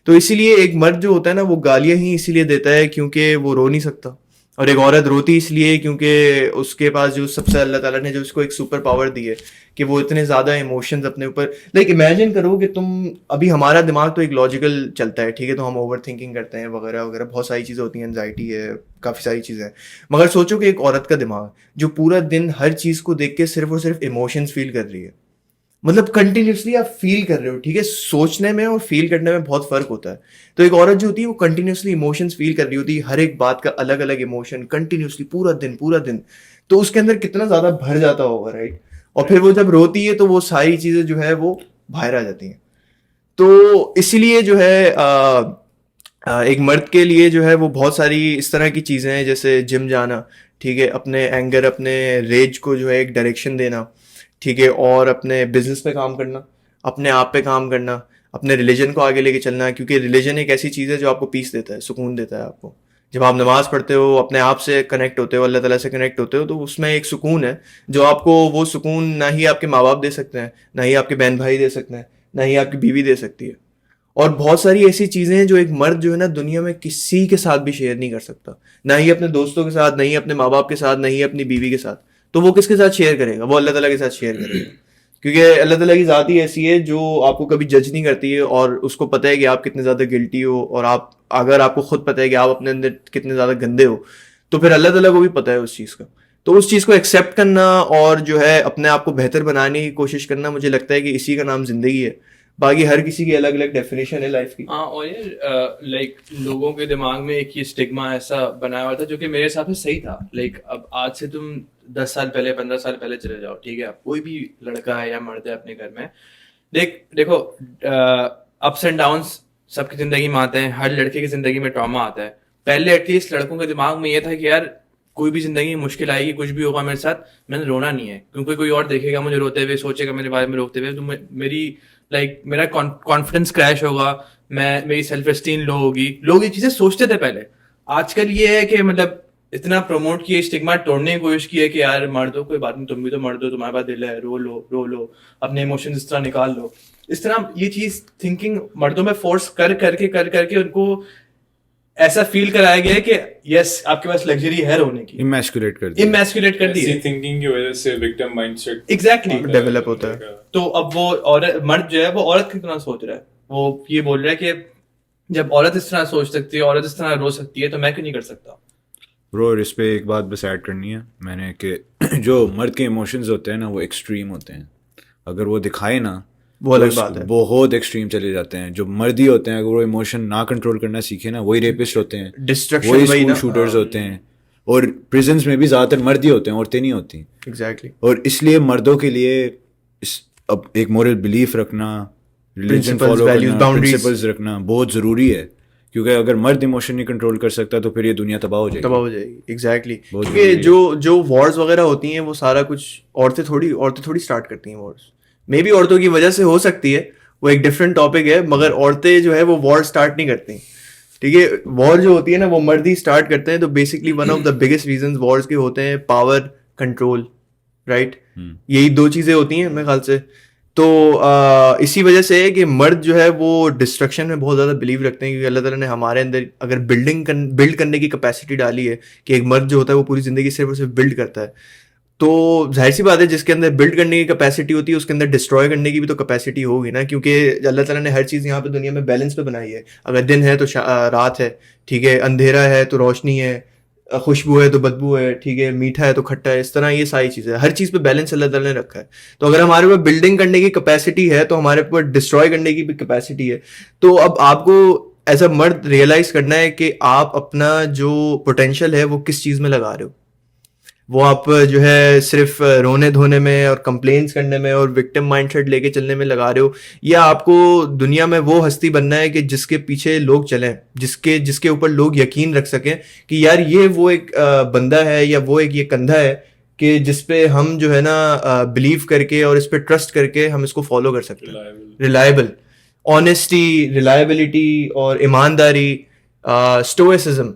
تو اسی لیے ایک مرد جو ہوتا ہے نا وہ گالیاں ہی اسی لیے دیتا ہے کیونکہ وہ رو نہیں سکتا, اور ایک عورت روتی اس لیے کیونکہ اس کے پاس جو سب سے اللہ تعالیٰ نے جو اس کو ایک سپر پاور دی ہے کہ وہ اتنے زیادہ ایموشنز اپنے اوپر, لائک امیجن کرو کہ تم ابھی, ہمارا دماغ تو ایک لاجیکل چلتا ہے, ٹھیک ہے, تو ہم اوور تھنکنگ کرتے ہیں وغیرہ وغیرہ, بہت ساری چیزیں ہوتی ہیں, انزائٹی ہے, کافی ساری چیزیں ہیں. مگر سوچو کہ ایک عورت کا دماغ جو پورا دن ہر چیز کو دیکھ کے صرف اور صرف ایموشنز فیل کر رہی ہے, مطلب کنٹینیوسلی آپ فیل کر رہے ہو, ٹھیک ہے, سوچنے میں اور فیل کرنے میں بہت فرق ہوتا ہے. تو ایک عورت جو ہوتی ہے وہ کنٹینیوسلی ایموشنز فیل کر رہی ہوتی ہے, ہر ایک بات کا الگ الگ ایموشن کنٹینیوسلی پورا دن, تو اس کے اندر کتنا زیادہ بھر جاتا ہوگا, رائٹ. اور پھر وہ جب روتی ہے تو وہ ساری چیزیں جو ہے وہ باہر آ جاتی ہیں. تو اسی لیے جو ہے ایک مرد کے لیے جو ہے وہ بہت ساری اس طرح کی چیزیں ہیں, جیسے جم جانا, ٹھیک ہے, اپنے اینگر, اپنے ریج کو جو ہے ایک ڈائریکشن دینا, ٹھیک ہے, اور اپنے بزنس پہ کام کرنا, اپنے آپ پہ کام کرنا, اپنے ریلیجن کو آگے لے کے چلنا, کیونکہ ریلیجن ایک ایسی چیز ہے جو آپ کو پیس دیتا ہے, سکون دیتا ہے آپ کو. جب آپ نماز پڑھتے ہو, اپنے آپ سے کنیکٹ ہوتے ہو, اللہ تعالیٰ سے کنیکٹ ہوتے ہو, تو اس میں ایک سکون ہے جو آپ کو, وہ سکون نہ ہی آپ کے ماں باپ دے سکتے ہیں, نہ ہی آپ کے بہن بھائی دے سکتے ہیں, نہ ہی آپ کی بیوی دے سکتی ہے. اور بہت ساری ایسی چیزیں ہیں جو ایک مرد جو ہے نا دنیا میں کسی کے ساتھ بھی شیئر نہیں کر سکتا, نہ ہی اپنے دوستوں کے ساتھ, نہ ہی اپنے ماں باپ کے ساتھ, نہ ہی اپنی بیوی کے ساتھ. تو وہ کس کے ساتھ شیئر کرے گا؟ وہ اللہ تعالیٰ کے ساتھ شیئر کرے گا, کیونکہ اللہ تعالیٰ کی ذات ہی ایسی ہے جو آپ کو کبھی جج نہیں کرتی ہے, اور اس کو پتہ ہے کہ آپ کتنے زیادہ گلٹی ہو, اور آپ اگر آپ کو خود پتہ ہے کہ آپ اپنے اندر کتنے زیادہ گندے ہو, تو پھر اللہ تعالیٰ کو بھی پتہ ہے اس چیز کا. تو اس چیز کو ایکسیپٹ کرنا اور جو ہے اپنے آپ کو بہتر بنانے کی کوشش کرنا, مجھے لگتا ہے کہ اسی کا نام زندگی ہے. باقی ہر کسی کی الگ الگ ڈیفینیشن ہے لائف کی. ہاں, اور یہ لائک لوگوں کے دماغ میں ایک یہ اسٹگما ایسا بنایا ہوا تھا جو کہ میرے حساب سے صحیح تھا. لائک اب آج سے تم 10 سال پہلے 15 سال پہلے چلے جاؤ, ٹھیک ہے, کوئی بھی لڑکا ہے یا مرد ہے اپنے گھر میں, دیکھو اپس اینڈ ڈاؤنس سب کی زندگی میں آتے ہیں, ہر لڑکے کی زندگی میں ٹراما آتا ہے. پہلے ایٹ لیسٹ لڑکوں کے دماغ میں یہ تھا کہ یار کوئی بھی زندگی میں مشکل آئے گی, کچھ بھی ہوگا میرے ساتھ, میں نے رونا نہیں ہے, کیونکہ کوئی اور دیکھے گا مجھے روتے ہوئے, سوچے گا میرے بارے میں روتے ہوئے, تو میری میرا کانفیڈنس کریش ہوگا, میری سیلف اسٹیم لو ہوگی. لوگ یہ چیزیں سوچتے تھے پہلے. آج کل یہ ہے کہ مطلب اتنا پروموٹ کیا, اسٹگما توڑنے کی کوشش کی ہے کہ یار مرد ہو, کوئی بات نہیں, تم بھی تو مرد ہو, تمہارے پاس دل ہے, رو لو, اپنے ایموشنز اس طرح نکال لو. اس طرح یہ چیز تھنکنگ مردوں میں فورس کر کے ان کو ایسا فیل کرایا گیا ہے کہ یس آپ کے پاس لگژری ہے رونے کی, امیسکولیٹ کر دی اسی تھنکنگ کی وجہ سے victim mindset exactly develop ہوتا ہے. تو اب وہ مرد جو ہے وہ عورت کی طرح سوچ رہا ہے, وہ یہ بول رہا ہے کہ جب عورت اس طرح سوچ سکتی ہے, عورت اس طرح رو سکتی ہے, تو میں کیوں نہیں کر سکتا. برو اس پہ ایک بات بس ایڈ کرنی ہے میں نے, کہ جو مرد کے ایموشنز ہوتے ہیں نا وہ ایکسٹریم ہوتے ہیں. اگر وہ دکھائے نا وہ الگ بات ہے, بہت ایکسٹریم چلے جاتے ہیں. جو مردی ہوتے ہیں اگر وہ ایموشن نہ کنٹرول کرنا سیکھے نا, وہی ریپسٹ ہوتے ہیں, وہی اسکول شوٹرز ہوتے ہیں, اور پریزنس میں بھی زیادہ تر مرد ہی ہوتے ہیں, عورتیں نہیں ہوتی. ایگزیکٹلی. اور اس لیے مردوں کے لیے اب ایک مورل بلیف رکھنا, ریلیجن فالو کرنا, پرنسپلز رکھنا بہت ضروری ہے, کیونکہ اگر مرد ایموشن نہیں کنٹرول کر سکتا تو پھر یہ دنیا تباہ ہو جائے گی. ایگزیکٹلی. کیونکہ جو وارز وغیرہ ہوتی ہیں وہ سارا کچھ عورتیں تھوڑی اسٹارٹ کرتی ہیں وارز. مے بی عورتوں کی وجہ سے ہو سکتی ہے, وہ ایک ڈفرینٹ ٹاپک ہے, مگر عورتیں جو ہے وہ وار اسٹارٹ نہیں کرتی. ٹھیک ہے, وار جو ہوتی ہے نا وہ مرد ہی اسٹارٹ کرتے ہیں. تو basically one of the biggest reasons wars کے ہوتے ہیں پاور, کنٹرول, رائٹ, یہی دو چیزیں ہوتی ہیں میرے خیال سے. تو اسی وجہ سے ہے کہ مرد جو ہے وہ ڈسٹرکشن میں بہت زیادہ بلیو رکھتے ہیں, کیونکہ اللہ تعالیٰ نے ہمارے اندر اگر بلڈ کرنے کی کیپیسٹی ڈالی ہے کہ ایک مرد جو ہوتا ہے وہ پوری زندگی صرف اور صرف بلڈ کرتا ہے, تو ظاہر سی بات ہے جس کے اندر بلڈ کرنے کی کیپیسٹی ہوتی ہے اس کے اندر ڈسٹروائے کرنے کی بھی تو کیپیسٹی ہوگی نا, کیونکہ اللہ تعالیٰ نے ہر چیز یہاں پہ دنیا میں بیلنس پہ بنائی ہے. اگر دن ہے تو رات ہے, ٹھیک ہے, اندھیرا ہے تو روشنی ہے, خوشبو ہے تو بدبو ہے, ٹھیک ہے, میٹھا ہے تو کھٹا ہے, اس طرح یہ ساری چیزیں, ہر چیز پہ بیلنس اللہ تعالیٰ نے رکھا ہے. تو اگر ہمارے پاس بلڈنگ کرنے کی کیپیسٹی ہے تو ہمارے پاس ڈسٹروائے کرنے کی بھی کیپیسٹی ہے. تو اب آپ کو ایز اے مرد ریئلائز کرنا ہے کہ آپ اپنا جو پوٹینشیل ہے وہ کس چیز میں لگا رہے ہو. وہ آپ جو ہے صرف رونے دھونے میں اور کمپلینس کرنے میں اور وکٹم مائنڈ سیٹ لے کے چلنے میں لگا رہے ہو, یا آپ کو دنیا میں وہ ہستی بننا ہے کہ جس کے پیچھے لوگ چلیں, جس کے اوپر لوگ یقین رکھ سکیں کہ یار یہ وہ ایک بندہ ہے یا وہ ایک یہ کندھا ہے کہ جس پہ ہم جو ہے نا بلیو کر کے اور اس پہ ٹرسٹ کر کے ہم اس کو فالو کر سکتے ہیں. ریلائبل, آنیسٹی, ریلائبلٹی اور ایمانداری, اسٹوئسزم,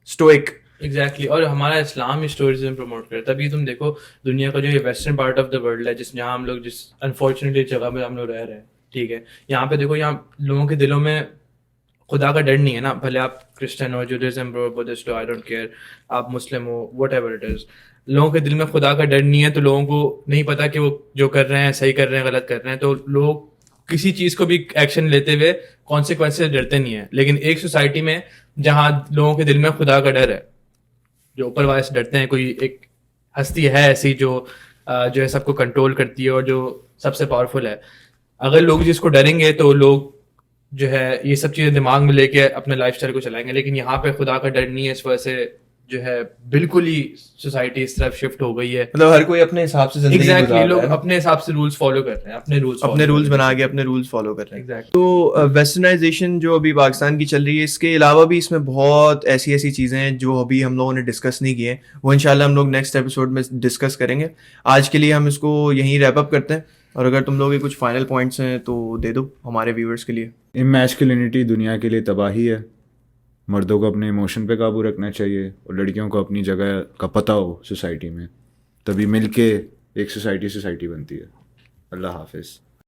اسٹوئک. ایگزیکٹلی. اور ہمارا اسلام اسٹوریزم پروموٹ کرتا ہے. ابھی تم دیکھو دنیا کا جو یہ western part of the world ہے, جہاں ہم لوگ جس انفارچونیٹلی جگہ پہ ہم لوگ رہ رہے ہیں, ٹھیک ہے, یہاں پہ دیکھو یہاں لوگوں کے دلوں میں خدا کا ڈر نہیں ہے نا. بھلے آپ Christian who, Judaism who, Buddhist who, I don't care, آپ مسلم ہو, واٹ ایور اٹ از, لوگوں کے دل میں خدا کا ڈر نہیں ہے. تو لوگوں کو نہیں پتا کہ وہ جو کر رہے ہیں صحیح کر رہے ہیں غلط کر رہے ہیں, تو لوگ کسی چیز کو بھی ایکشن لیتے ہوئے کانسیکوینس سے ڈرتے نہیں ہیں. لیکن ایک سوسائٹی میں جہاں لوگوں کے دل میں خدا کا ڈر ہے, جو اوپر والے سے ڈرتے ہیں, کوئی ایک ہستی ہے ایسی جو ہے سب کو کنٹرول کرتی ہے اور جو سب سے پاورفل ہے, اگر لوگ جس کو ڈریں گے تو لوگ جو ہے یہ سب چیزیں دماغ میں لے کے اپنے لائف اسٹائل کو چلائیں گے. لیکن یہاں پہ خدا کا ڈر نہیں ہے, اس وجہ سے جو ہے بالکل ہی سوسائٹی اس طرف شفٹ ہو گئی ہے. مطلب ہر کوئی اپنے حساب سے زندگی گزار رہا ہے, لوگ اپنے حساب سے رولز فالو کر رہے ہیں, اپنے رولز بنا کے اپنے رولز فالو کر رہے ہیں. تو ویسٹرنائزیشن جو ابھی پاکستان کی چل رہی ہے, اس کے علاوہ بھی اس میں بہت ایسی چیزیں ہیں جو ابھی ہم لوگوں نے ڈسکس نہیں کی ہیں, وہ انشاءاللہ ہم لوگ نیکسٹ ایپیسوڈ میں ڈسکس کریں گے. آج کے لیے ہم اس کو یہیں ریپ اپ کرتے ہیں, اور اگر تم لوگ کے کچھ فائنل پوائنٹس ہیں تو دے دو ہمارے ویورز کے لیے. میسکولینٹی دنیا کے لیے تباہی ہے. مردوں کو اپنے ایموشن پہ قابو رکھنا چاہیے, اور لڑکیوں کو اپنی جگہ کا پتہ ہو سوسائٹی میں, تبھی مل کے ایک سوسائٹی بنتی ہے. اللہ حافظ.